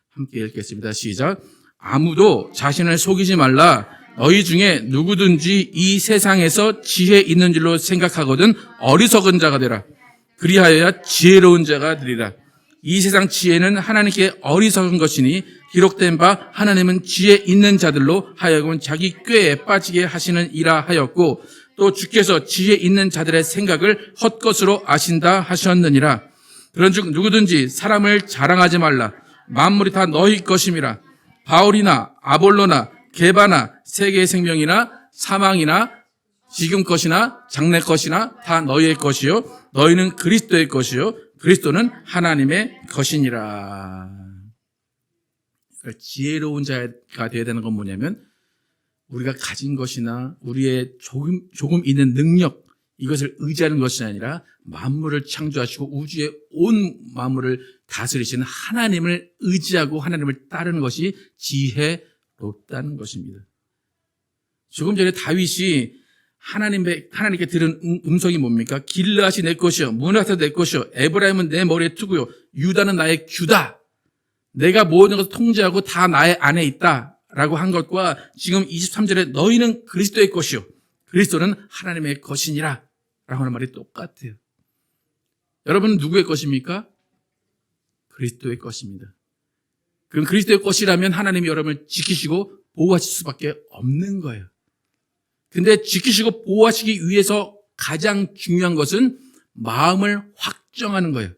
함께 읽겠습니다. 시작. 아무도 자신을 속이지 말라. 너희 중에 누구든지 이 세상에서 지혜 있는 줄로 생각하거든 어리석은 자가 되라. 그리하여야 지혜로운 자가 되리라. 이 세상 지혜는 하나님께 어리석은 것이니 기록된 바 하나님은 지혜 있는 자들로 하여금 자기 꾀에 빠지게 하시는 이라 하였고 또 주께서 지혜 있는 자들의 생각을 헛것으로 아신다 하셨느니라. 그런즉 누구든지 사람을 자랑하지 말라. 만물이 다 너희 것임이라. 바울이나 아볼로나 게바나 세계의 생명이나 사망이나 지금 것이나 장래 것이나 다 너희의 것이요 너희는 그리스도의 것이요 그리스도는 하나님의 것이니라. 그러니까 지혜로운 자가 되어야 되는 건 뭐냐면 우리가 가진 것이나 우리의 조금 있는 능력 이것을 의지하는 것이 아니라 만물을 창조하시고 우주의 온 만물을 다스리시는 하나님을 의지하고 하나님을 따르는 것이 지혜롭다는 것입니다. 조금 전에 다윗이 하나님께 들은 음성이 뭡니까? 길르앗이 내 것이요 문하세 내 것이요 에브라임은 내 머리에 투구요 유다는 나의 규다. 내가 모든 것을 통제하고 다 나의 안에 있다 라고 한 것과 지금 23절에 너희는 그리스도의 것이요 그리스도는 하나님의 것이니라 라고 하는 말이 똑같아요. 여러분은 누구의 것입니까? 그리스도의 것입니다. 그럼 그리스도의 것이라면 하나님이 여러분을 지키시고 보호하실 수밖에 없는 거예요. 근데 지키시고 보호하시기 위해서 가장 중요한 것은 마음을 확정하는 거예요.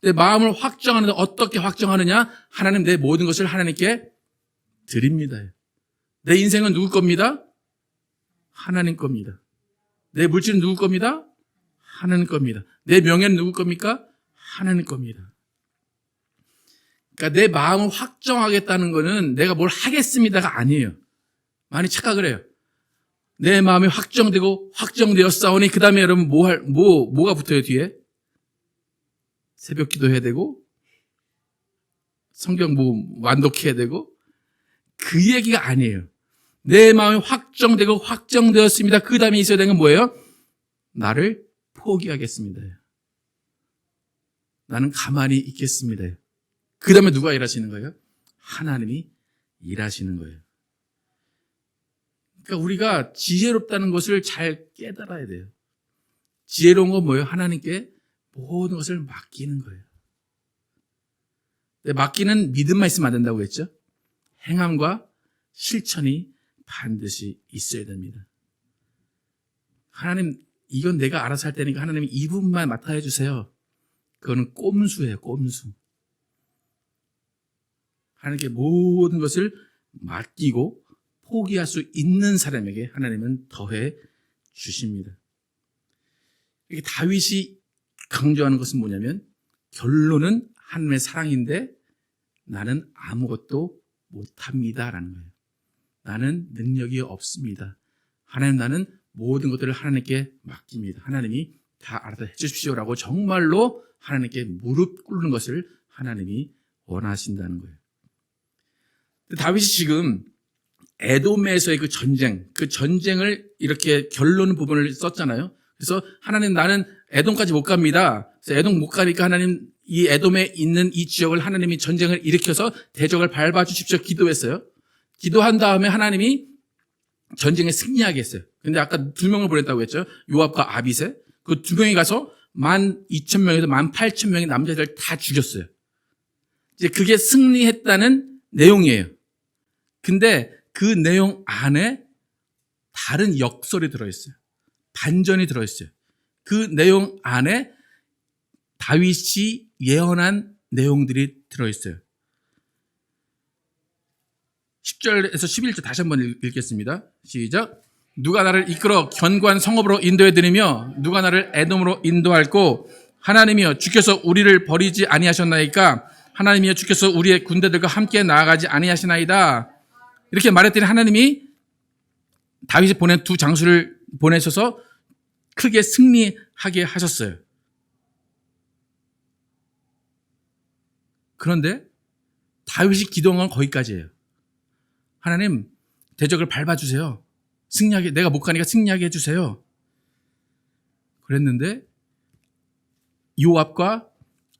근데 마음을 확정하는데 어떻게 확정하느냐? 하나님 내 모든 것을 하나님께 드립니다. 내 인생은 누구 겁니다? 하나님 겁니다. 내 물질은 누구 겁니다? 하나님 겁니다. 내 명예는 누구 겁니까? 하나님 겁니다. 그러니까 내 마음을 확정하겠다는 것은 내가 뭘 하겠습니다가 아니에요. 많이 착각을 해요. 내 마음이 확정되고 확정되었사오니 그 다음에 여러분 뭐가 붙어요 뒤에? 새벽 기도해야 되고 성경 완독해야 되고 그 얘기가 아니에요. 내 마음이 확정되고 확정되었습니다. 그 다음에 있어야 되는 건 뭐예요? 나를 포기하겠습니다. 나는 가만히 있겠습니다. 그 다음에 누가 일하시는 거예요? 하나님이 일하시는 거예요. 그러니까 우리가 지혜롭다는 것을 잘 깨달아야 돼요. 지혜로운 건 뭐예요? 하나님께 모든 것을 맡기는 거예요. 맡기는 믿음만 있으면 안 된다고 했죠? 행함과 실천이 반드시 있어야 됩니다. 하나님, 이건 내가 알아서 할 테니까 하나님이 이 부분만 맡아 해주세요. 그거는 꼼수예요, 꼼수. 하나님께 모든 것을 맡기고 포기할 수 있는 사람에게 하나님은 더해 주십니다. 이게 다윗이 강조하는 것은 뭐냐면 결론은 하나님의 사랑인데 나는 아무것도 못합니다라는 거예요. 나는 능력이 없습니다. 하나님 나는 모든 것들을 하나님께 맡깁니다. 하나님이 다 알아서 해주십시오라고 정말로 하나님께 무릎 꿇는 것을 하나님이 원하신다는 거예요. 다윗이 지금 에돔에서의 그 전쟁을 이렇게 결론 부분을 썼잖아요. 그래서 하나님 나는 에돔까지 못 갑니다. 그래서 에돔 못 가니까 하나님 이 에돔에 있는 이 지역을 하나님이 전쟁을 일으켜서 대적을 밟아주십시오 기도했어요. 기도한 다음에 하나님이 전쟁에 승리하게 했어요. 근데 아까 2명을 보냈다고 했죠. 요압과 아비새. 그 두 명이 가서 12,000명에서 18,000명의 남자들 다 죽였어요. 이제 그게 승리했다는 내용이에요. 근데 그 내용 안에 다른 역설이 들어있어요. 반전이 들어있어요. 그 내용 안에 다윗이 예언한 내용들이 들어있어요. 10절에서 11절 다시 한번 읽겠습니다. 시작. 누가 나를 이끌어 견고한 성읍으로 인도해드리며 누가 나를 에돔으로 인도할꼬. 하나님이여 주께서 우리를 버리지 아니하셨나이까. 하나님이여 주께서 우리의 군대들과 함께 나아가지 아니하시나이다. 이렇게 말했더니 하나님이 다윗이 보낸 두 장수를 보내셔서 크게 승리하게 하셨어요. 그런데 다윗이 기도한 건 거기까지예요. 하나님, 대적을 밟아주세요. 승리하게, 내가 못 가니까 승리하게 해주세요. 그랬는데 요압과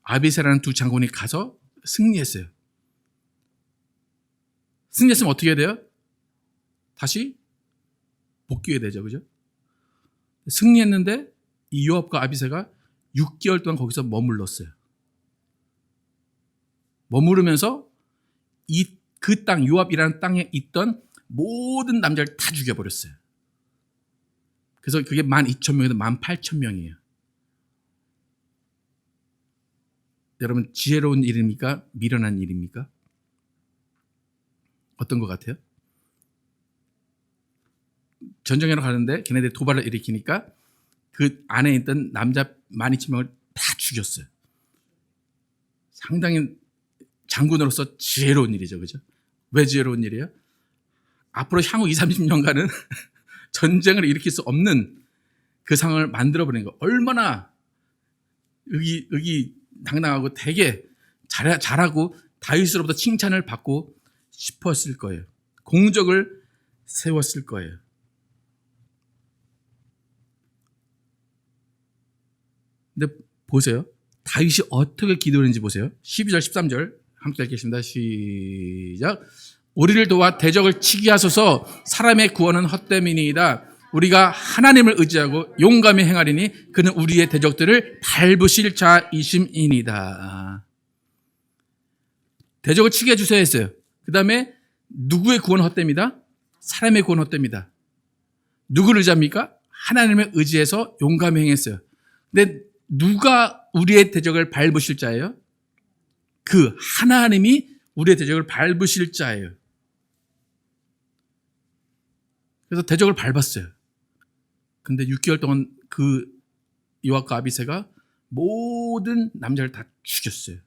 아비새라는 두 장군이 가서 승리했어요. 승리했으면 어떻게 해야 돼요? 다시 복귀해야 되죠. 그죠? 승리했는데 이 요압과 아비새가 6개월 동안 거기서 머물렀어요. 머무르면서 그 땅, 요압이라는 땅에 있던 모든 남자를 다 죽여버렸어요. 그래서 그게 12,000명에서 18,000명이에요. 여러분, 지혜로운 일입니까? 미련한 일입니까? 어떤 것 같아요? 전쟁하러 가는데 걔네들이 도발을 일으키니까 그 안에 있던 남자 12,000명을 다 죽였어요. 상당히 장군으로서 지혜로운 일이죠. 그죠? 왜 지혜로운 일이에요? 앞으로 향후 20-30년간은 전쟁을 일으킬 수 없는 그 상황을 만들어버린 거. 얼마나 의기당당하고 되게 잘하고 다윗으로부터 칭찬을 받고 싶었을 거예요. 공적을 세웠을 거예요. 근데 보세요. 다윗이 어떻게 기도했는지 보세요. 12절, 13절 함께 읽겠습니다. 시작. 우리를 도와 대적을 치게 하소서. 사람의 구원은 헛됨이니이다. 우리가 하나님을 의지하고 용감히 행하리니 그는 우리의 대적들을 밟으실 자이심이니이다. 대적을 치게 해주셔야 했어요. 그 다음에 누구의 구원은 헛됩니다? 사람의 구원은 헛됩니다. 누구를 의지합니까? 하나님을 의지해서 용감히 행했어요. 근데 누가 우리의 대적을 밟으실 자예요? 그 하나님이 우리의 대적을 밟으실 자예요. 그래서 대적을 밟았어요. 근데 6개월 동안 그 요압과 아비새가 모든 남자를 다 죽였어요.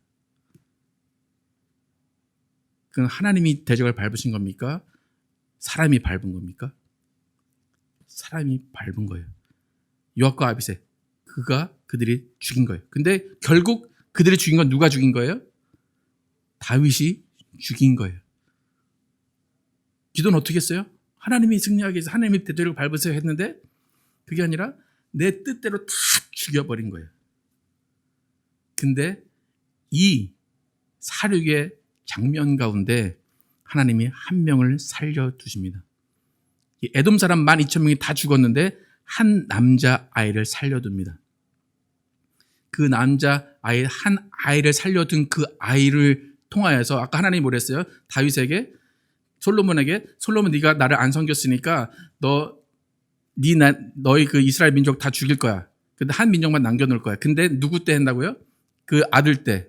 그건 하나님이 대적을 밟으신 겁니까? 사람이 밟은 겁니까? 사람이 밟은 거예요. 요압과 아비새, 그들이 죽인 거예요. 근데 결국 그들이 죽인 건 누가 죽인 거예요? 다윗이 죽인 거예요. 기도는 어떻게 했어요? 하나님이 승리하기 위해서 하나님이 대적을 밟으세요 했는데 그게 아니라 내 뜻대로 다 죽여버린 거예요. 근데 이 사륙의 장면 가운데 하나님이 한 명을 살려두십니다. 이 에돔 사람 12,000명이 다 죽었는데 한 남자 아이를 살려둡니다. 그 남자 아이, 한 아이를 살려둔 그 아이를 통하여서 아까 하나님이 뭐랬어요? 다윗에게, 솔로몬에게, 솔로몬 네가 나를 안 섬겼으니까 너희 그 이스라엘 민족 다 죽일 거야. 근데 한 민족만 남겨놓을 거야. 근데 누구 때 한다고요? 그 아들 때.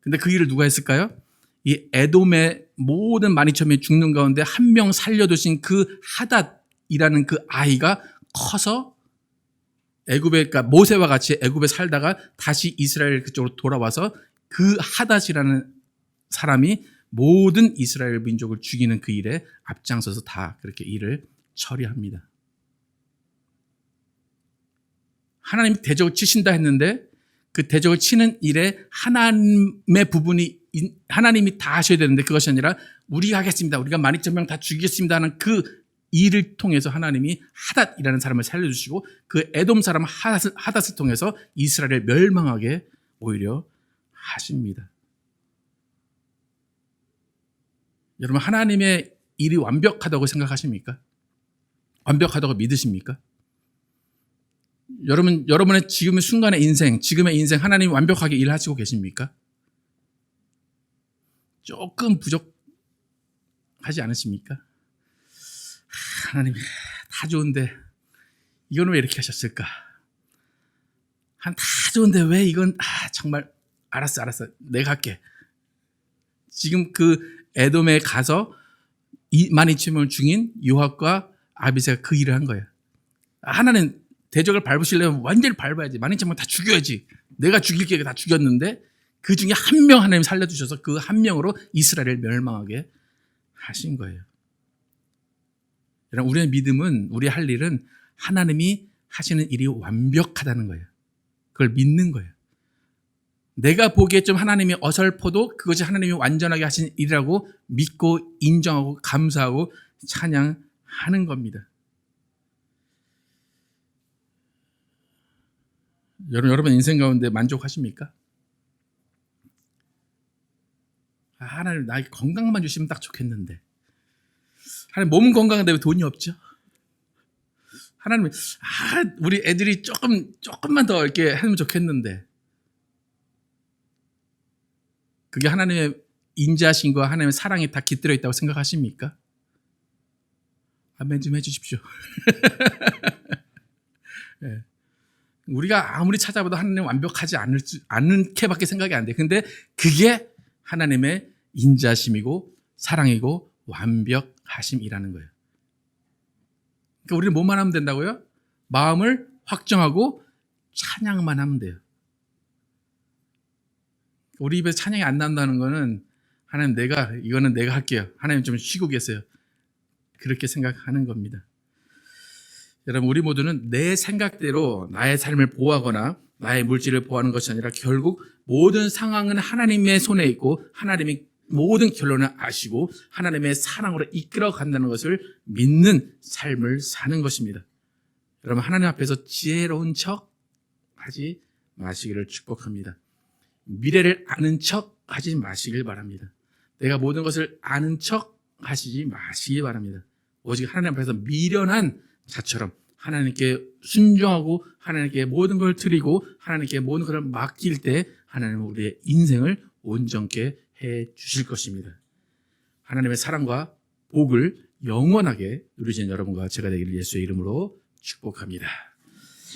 근데 그 일을 누가 했을까요? 이 에돔의 모든 12,000명이 죽는 가운데 한 명 살려두신 그 하닷이라는 그 아이가 커서 애굽에, 그러니까 모세와 같이 애굽에 살다가 다시 이스라엘 그쪽으로 돌아와서 그 하닷이라는 사람이 모든 이스라엘 민족을 죽이는 그 일에 앞장서서 다 그렇게 일을 처리합니다. 하나님이 대적을 치신다 했는데 그 대적을 치는 일에 하나님의 부분이 하나님이 다 하셔야 되는데 그것이 아니라 우리가 하겠습니다. 우리가 12,000명 다 죽이겠습니다 하는 그 일을 통해서 하나님이 하닷이라는 사람을 살려주시고 그 에돔 사람 하닷을 통해서 이스라엘을 멸망하게 오히려 하십니다. 여러분, 하나님의 일이 완벽하다고 생각하십니까? 완벽하다고 믿으십니까? 여러분의 지금의 순간의 인생, 지금의 인생 하나님 완벽하게 일하시고 계십니까? 조금 부족하지 않으십니까? 하나님 다 좋은데 이건 왜 이렇게 하셨을까? 다 좋은데 왜 이건 정말 알았어 내가 할게. 지금 그 에돔에 가서 12,000명 중인 요압과 아비새가 그 일을 한 거예요. 하나님 대적을 밟으시려면 완전히 밟아야지. 12,000명 다 죽여야지. 내가 죽일 게 다 죽였는데 그 중에 한 명 하나님 살려주셔서 그 한 명으로 이스라엘을 멸망하게 하신 거예요. 여러분, 우리의 믿음은, 우리 할 일은 하나님이 하시는 일이 완벽하다는 거예요. 그걸 믿는 거예요. 내가 보기에 좀 하나님이 어설퍼도 그것이 하나님이 완전하게 하신 일이라고 믿고 인정하고 감사하고 찬양하는 겁니다. 여러분 인생 가운데 만족하십니까? 하나님 나에게 건강만 주시면 딱 좋겠는데, 하나님 몸은 건강한데 왜 돈이 없죠? 하나님 우리 애들이 조금만 더 이렇게 하면 좋겠는데, 그게 하나님의 인자하심과 하나님의 사랑이 다 깃들어 있다고 생각하십니까? 아멘 좀 해주십시오. 네. 우리가 아무리 찾아봐도 하나님 완벽하지 않게밖에 생각이 안 돼. 근데 그게 하나님의 인자심이고 사랑이고 완벽하심이라는 거예요. 그러니까 우리는 뭐만 하면 된다고요? 마음을 확정하고 찬양만 하면 돼요. 우리 입에서 찬양이 안 난다는 거는 하나님 이거는 내가 할게요. 하나님 좀 쉬고 계세요. 그렇게 생각하는 겁니다. 여러분, 우리 모두는 내 생각대로 나의 삶을 보호하거나 나의 물질을 보호하는 것이 아니라 결국 모든 상황은 하나님의 손에 있고 하나님이 모든 결론을 아시고 하나님의 사랑으로 이끌어 간다는 것을 믿는 삶을 사는 것입니다. 여러분, 하나님 앞에서 지혜로운 척 하지 마시기를 축복합니다. 미래를 아는 척 하지 마시길 바랍니다. 내가 모든 것을 아는 척 하시지 마시기 바랍니다. 오직 하나님 앞에서 미련한 자처럼 하나님께 순종하고 하나님께 모든 걸 드리고 하나님께 모든 것을 맡길 때 하나님은 우리의 인생을 온전케 해 주실 것입니다. 하나님의 사랑과 복을 영원하게 누리신 여러분과 제가 되기를 예수의 이름으로 축복합니다.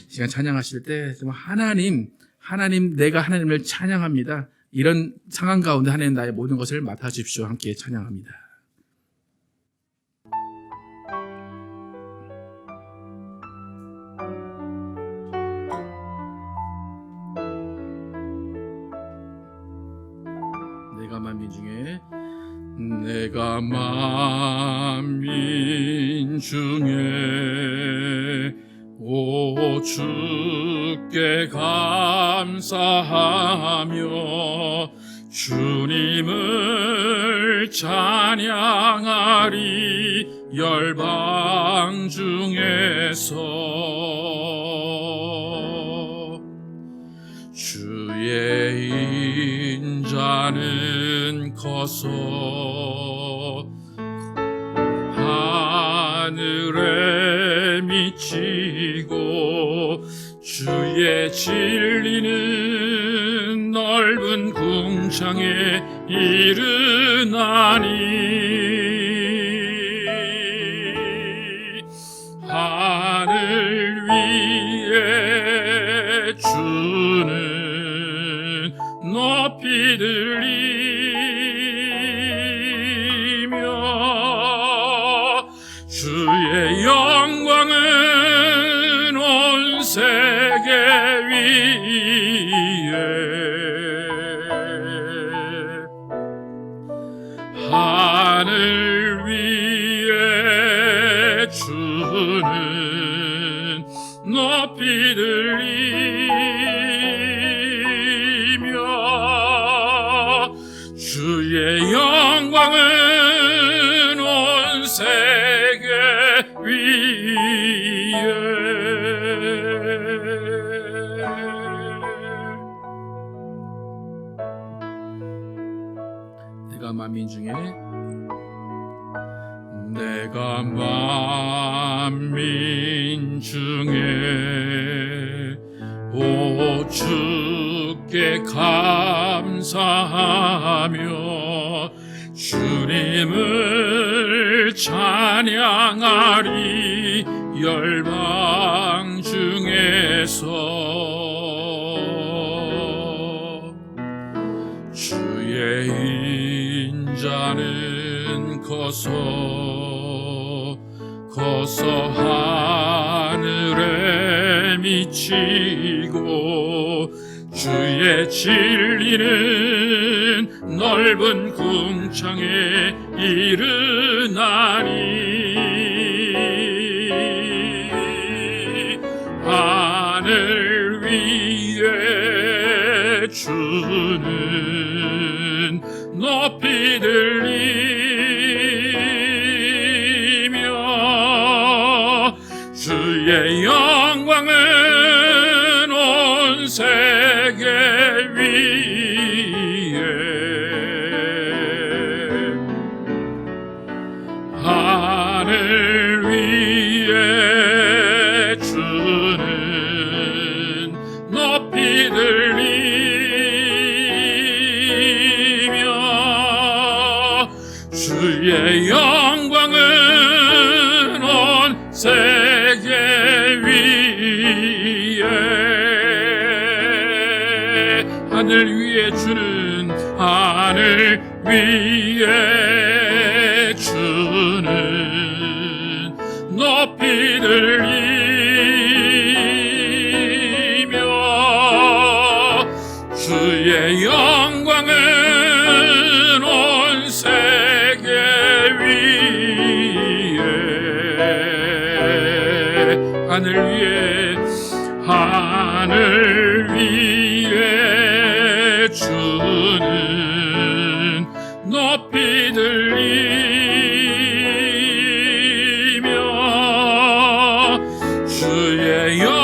시간 찬양하실 때 하나님 내가 하나님을 찬양합니다. 이런 상황 가운데 하나님 나의 모든 것을 맡아주십시오. 함께 찬양합니다. 내가 만민 중에 오 주께 감사하며 주님을 찬양하리 열방 중에서 주의 인자는 커서 하늘에 미치고 주의 진리는 넓은 궁창에 이르나니 하늘 위에 주는 높이 들리며 주의 영광은 온 세계 위에 하늘 위에 주는 높이 들리며 주의 영광은 온 세계 위에 내가 만민 중에 내가 만민 중에 오 주께 감사하며 주님을 찬양하리 열방 중에서 주의 인자는 커서 하늘에 미치고 주의 진리는 넓은 궁창에 이르나니 하늘 위에 주는 높이 들리며 주의 영광은 온 세계 위에 하늘 위에 주는 높이 들리며 주의 영광은 온 세계 위에 하늘 위에 주는 하늘 위에 주는 높이 들리며 주의 영광은 온 세계 위에 하늘 위에 주는 높이 들리며 주의 영광은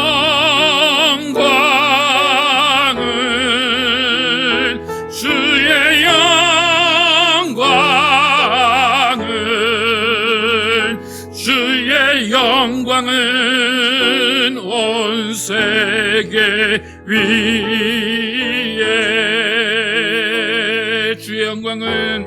주의 영광은 온 세계 위에 주의 영광은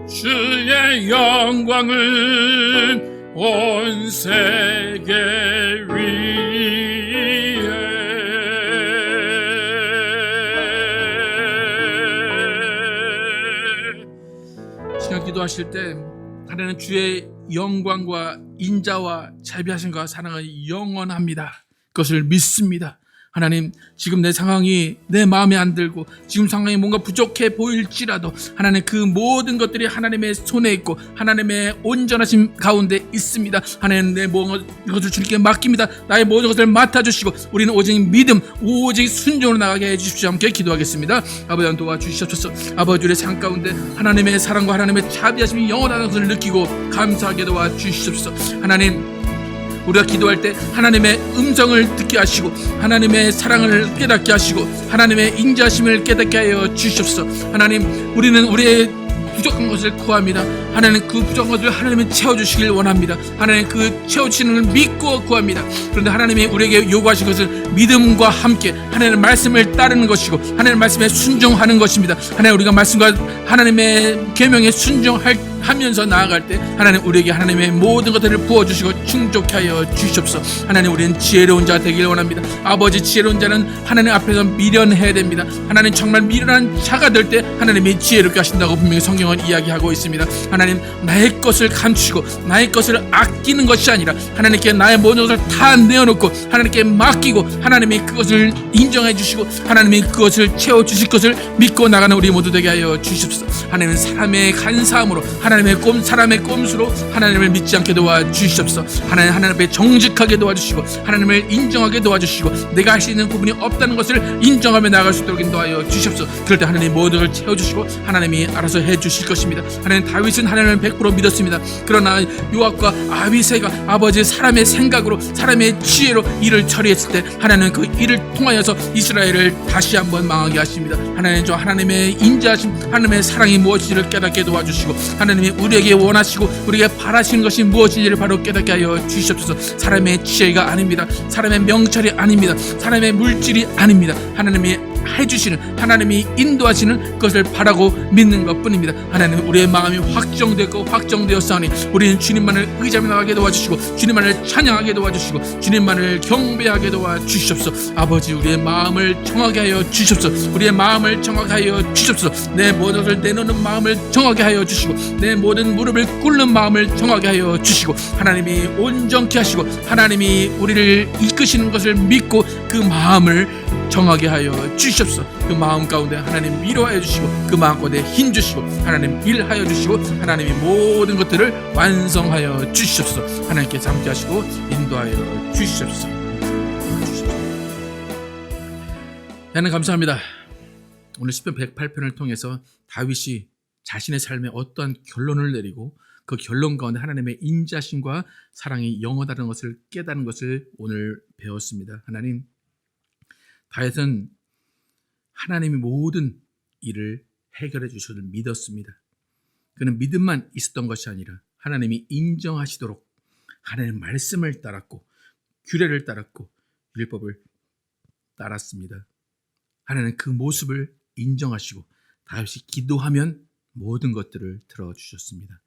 주의 영광은 온 세계 위에 시간 기도하실 때 하나님은 주의 영광과 인자와 자비하심과 사랑은 영원합니다. 그것을 믿습니다. 하나님, 지금 내 상황이 내 마음에 안 들고 지금 상황이 뭔가 부족해 보일지라도 하나님 그 모든 것들이 하나님의 손에 있고 하나님의 온전하심 가운데 있습니다. 하나님, 내 모든 것을 주님께 맡깁니다. 나의 모든 것을 맡아주시고 우리는 오직 믿음, 오직 순종으로 나가게 해주십시오. 함께 기도하겠습니다. 아버지, 하나님 도와주시옵소서. 아버지, 우리의 삶 가운데 하나님의 사랑과 하나님의 자비하심이 영원한 것을 느끼고 감사하게 도와주시옵소서. 하나님, 우리가 기도할 때 하나님의 음성을 듣게 하시고 하나님의 사랑을 깨닫게 하시고 하나님의 인자심을 깨닫게 하여 주시옵소서. 하나님, 우리는 우리의 부족한 것을 구합니다. 하나님, 그 부족한 것을 하나님이 채워주시길 원합니다. 하나님, 그 채워주시는 걸 믿고 구합니다. 그런데 하나님이 우리에게 요구하신 것은 믿음과 함께 하나님의 말씀을 따르는 것이고 하나님의 말씀에 순종하는 것입니다. 하나님, 우리가 말씀과 하나님의 계명에 순종하면서 나아갈 때 하나님, 우리에게 하나님의 모든 것들을 부어주시고 충족케 하여 주시옵소서. 하나님, 우리는 지혜로운 자 되길 원합니다. 아버지, 지혜로운 자는 하나님 앞에서 미련해야 됩니다. 하나님, 정말 미련한 자가 될 때 하나님이 지혜롭게 하신다고 분명히 성경은 이야기하고 있습니다. 하나님, 나의 것을 감추고 나의 것을 아끼는 것이 아니라 하나님께 나의 모든 것을 다 내어놓고 하나님께 맡기고 하나님이 그것을 인정해 주시고 하나님이 그것을 채워주실 것을 믿고 나가는 우리 모두 되게 하여 주시옵소서. 하나님은 사람의 간사함으로 하나님의 사람의 꼼수로 하나님을 믿지 않게 도와주시옵소서. 하나님 앞에 정직하게 도와주시고 하나님을 인정하게 도와주시고 내가 할 수 있는 부분이 없다는 것을 인정하며 나아갈 수 있도록 인도하여 주시옵소서. 그럴 때 하나님 모든 걸 채워주시고 하나님이 알아서 해주실 것입니다. 하나님 다윗은 하나님을 100% 믿었습니다. 그러나 요압과 아비새가 아버지의 사람의 생각으로 사람의 지혜로 일을 처리했을 때 하나님은 그 일을 통하여서 이스라엘을 다시 한번 망하게 하십니다. 하나님 저 하나님의 인자하심 하나님의 사랑이 무엇인지를 깨닫게 도와주시고 하나님이 우리에게 원하시고 우리에게 바라시는 것이 무엇인지를 바로 깨닫게 하여 주시옵소서. 사람의 지혜가 아닙니다. 사람의 명찰이 아닙니다. 사람의 물질이 아닙니다. 하나님이 해주시는 하나님이 인도하시는 것을 바라고 믿는 것뿐입니다. 하나님 우리의 마음이 확정되고 확정되었사오니 우리는 주님만을 의지하며 나가게 도와주시고 주님만을 찬양하게 도와주시고 주님만을 경배하게 도와주시옵소서. 아버지 우리의 마음을 정하게 하여 주시옵소서. 우리의 마음을 정하게 하여 주시옵소서. 내 모든 것을 내놓는 마음을 정하게 하여 주시고 내 모든 무릎을 꿇는 마음을 정하게 하여 주시고 하나님이 온전케 하시고 하나님이 우리를 이끄시는 것을 믿고 그 마음을 정하게 하여 주시옵소서. 그 마음 가운데 하나님 위로하여 주시고 그 마음 가운데 힘 주시고 하나님 일하여 주시고 하나님이 모든 것들을 완성하여 주시옵소서. 하나님께서 함께 하시고 인도하여 주시옵소서. 하나님 감사합니다. 오늘 시편 108편을 통해서 다윗이 자신의 삶에 어떠한 결론을 내리고 그 결론 가운데 하나님의 인자심과 사랑이 영원하다는 것을 깨닫는 것을 오늘 배웠습니다. 하나님 다윗은 하나님이 모든 일을 해결해 주셔를 믿었습니다. 그는 믿음만 있었던 것이 아니라 하나님이 인정하시도록 하나님의 말씀을 따랐고 규례를 따랐고 율법을 따랐습니다. 하나님은 그 모습을 인정하시고 다윗이 기도하면 모든 것들을 들어주셨습니다.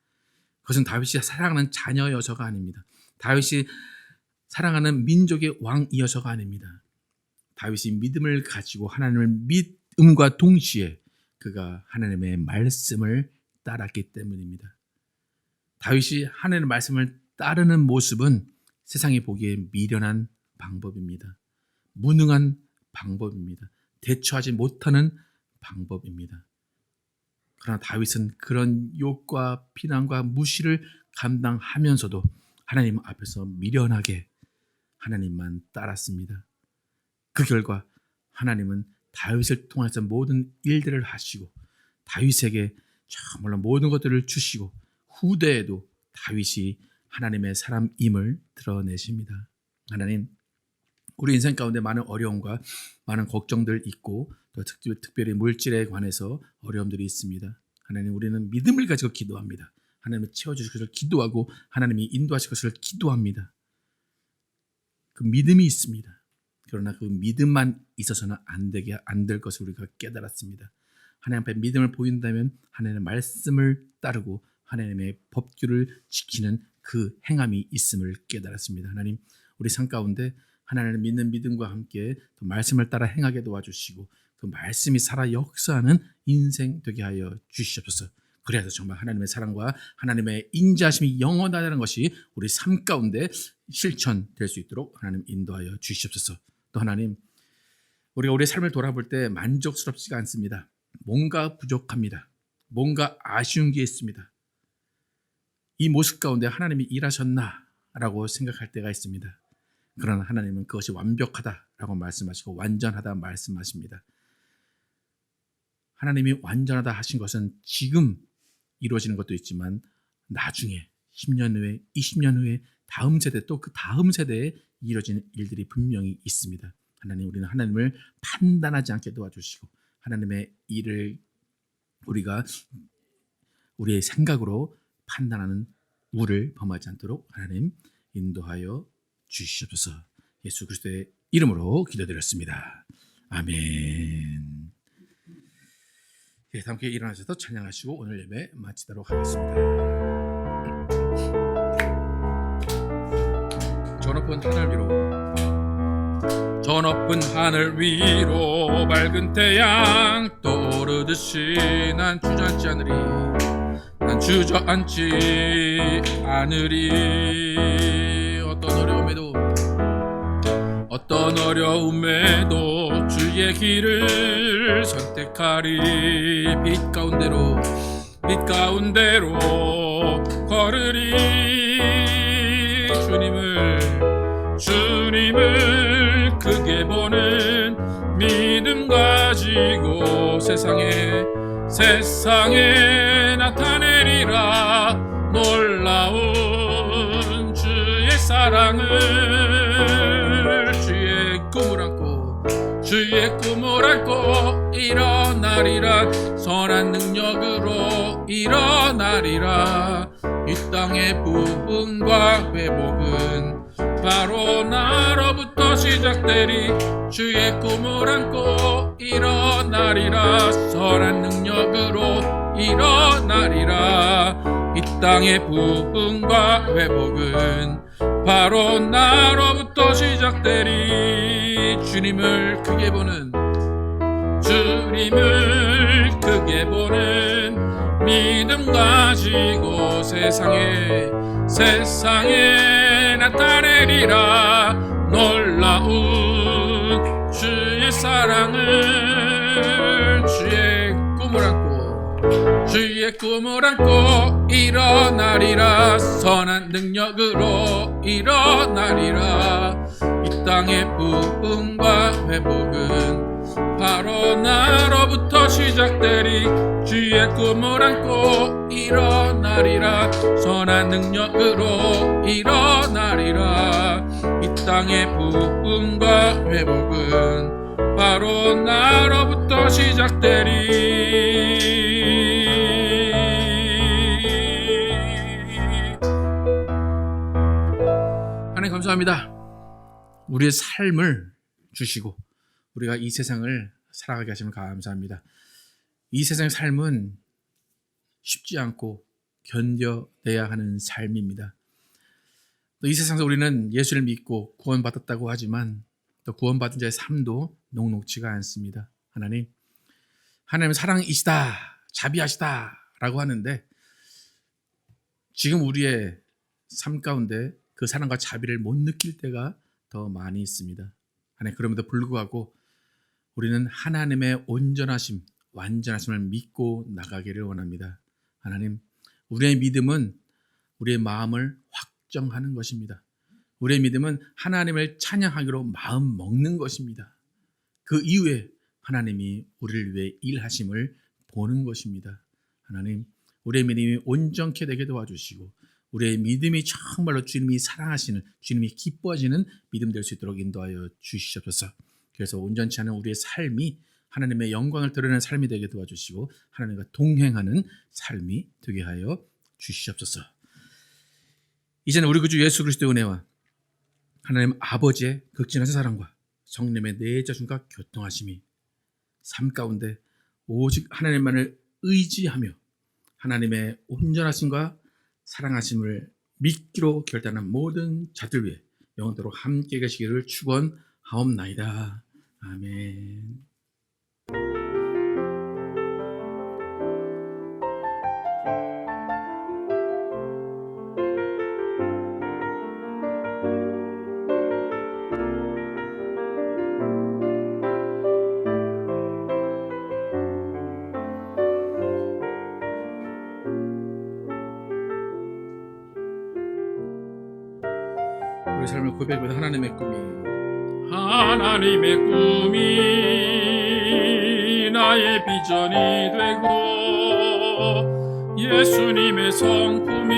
그것은 다윗이 사랑하는 자녀여서가 아닙니다. 다윗이 사랑하는 민족의 왕이어서가 아닙니다. 다윗이 믿음을 가지고 하나님을 믿음과 동시에 그가 하나님의 말씀을 따랐기 때문입니다. 다윗이 하나님의 말씀을 따르는 모습은 세상이 보기에 미련한 방법입니다. 무능한 방법입니다. 대처하지 못하는 방법입니다. 그러나 다윗은 그런 욕과 비난과 무시를 감당하면서도 하나님 앞에서 미련하게 하나님만 따랐습니다. 그 결과 하나님은 다윗을 통해서 모든 일들을 하시고 다윗에게 정말로 모든 것들을 주시고 후대에도 다윗이 하나님의 사람임을 드러내십니다. 하나님 우리 인생 가운데 많은 어려움과 많은 걱정들 있고 또 특별히 물질에 관해서 어려움들이 있습니다. 하나님 우리는 믿음을 가지고 기도합니다. 하나님을 채워주실 것을 기도하고 하나님이 인도하실 것을 기도합니다. 그 믿음이 있습니다. 그러나 그 믿음만 있어서는 안 될 것을 우리가 깨달았습니다. 하나님 앞에 믿음을 보인다면 하나님의 말씀을 따르고 하나님의 법규를 지키는 그 행함이 있음을 깨달았습니다. 하나님 우리 삶 가운데 하나님을 믿는 믿음과 함께 또 말씀을 따라 행하게 도와주시고 그 말씀이 살아 역사하는 인생 되게 하여 주시옵소서. 그래서 정말 하나님의 사랑과 하나님의 인자하심이 영원하다는 것이 우리 삶 가운데 실천될 수 있도록 하나님 인도하여 주시옵소서. 또 하나님 우리가 우리의 삶을 돌아볼 때 만족스럽지가 않습니다. 뭔가 부족합니다. 뭔가 아쉬운 게 있습니다. 이 모습 가운데 하나님이 일하셨나라고 생각할 때가 있습니다. 그러나 하나님은 그것이 완벽하다라고 말씀하시고 완전하다 말씀하십니다. 하나님이 완전하다 하신 것은 지금 이루어지는 것도 있지만 나중에 10년 후에 20년 후에 다음 세대 또 그 다음 세대에 이루어지는 일들이 분명히 있습니다. 하나님 우리는 하나님을 판단하지 않게 도와주시고 하나님의 일을 우리가 우리의 생각으로 판단하는 우를 범하지 않도록 하나님 인도하여 주시옵소서. 예수 그리스도의 이름으로 기도드렸습니다. 아멘. 예, 함께 일어나셔서 찬양하시고 오늘 예배 마치도록 하겠습니다. 저 높은 하늘 위로 저 높은 하늘 위로 밝은 태양 떠오르듯이 난 주저앉지 않으리 난 주저앉지 않으리 어떤 어려움에도 주의 길을 선택하리 빛 가운데로 빛 가운데로 걸으리. 주님을 크게 보는 믿음 가지고 세상에 나타내리라. 놀라운 주의 사랑을 주의 꿈을 안고 일어나리라. 선한 능력으로 일어나리라. 이 땅의 부흥과 회복은 바로 나로부터 시작되리. 주의 꿈을 안고 일어나리라. 선한 능력으로 일어나리라. 이 땅의 부흥과 회복은 바로 나로부터 시작되리. 주님을 크게 보는 믿음 가지고 세상에 나타내리라. 놀라운 주의 사랑을 주의 꿈을 안고 일어나리라. 선한 능력으로 일어나리라. 이 땅의 부흥과 회복은 바로 나로부터 시작되리. 주의 꿈을 안고 일어나리라. 선한 능력으로 일어나리라. 이 땅의 부흥과 회복은 바로 나로부터 시작되리. 하나님 감사합니다. 우리의 삶을 주시고 우리가 이 세상을 살아가게 하시면 감사합니다. 이 세상의 삶은 쉽지 않고 견뎌내야 하는 삶입니다. 또 이 세상에서 우리는 예수를 믿고 구원받았다고 하지만 또 구원받은 자의 삶도 녹록지가 않습니다. 하나님은 사랑이시다, 자비하시다 라고 하는데 지금 우리의 삶 가운데 그 사랑과 자비를 못 느낄 때가 더 많이 있습니다. 하나님, 그럼에도 불구하고 우리는 하나님의 온전하심, 완전하심을 믿고 나가기를 원합니다. 하나님, 우리의 믿음은 우리의 마음을 확정하는 것입니다. 우리의 믿음은 하나님을 찬양하기로 마음 먹는 것입니다. 그 이후에 하나님이 우리를 위해 일하심을 보는 것입니다. 하나님, 우리의 믿음이 온전케 되게 도와주시고 우리의 믿음이 정말로 주님이 사랑하시는, 주님이 기뻐하시는 믿음 될 수 있도록 인도하여 주시옵소서. 그래서 온전치 않은 우리의 삶이 하나님의 영광을 드러내는 삶이 되게 도와주시고 하나님과 동행하는 삶이 되게 하여 주시옵소서. 이제는 우리 구주 예수 그리스도의 은혜와 하나님 아버지의 극진하신 사랑과 성령의 내자중과 교통하심이 삶 가운데 오직 하나님만을 의지하며 하나님의 온전하심과 사랑하심을 믿기로 결단한 모든 자들 위해 영원토록 함께 계시기를 축원하옵나이다. 아멘. 우리 삶을 고백하는 하나님의 꿈이 나의 비전이 되고 예수님의 성품이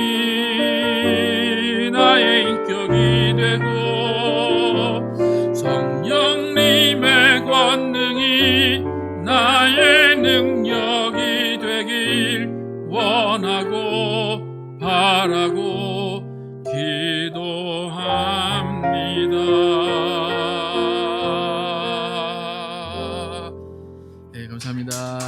나의 인격이 되고 성령님의 권능이 나의 능력이 되길 원하고 바라고 기도합니다. 네, 감사합니다.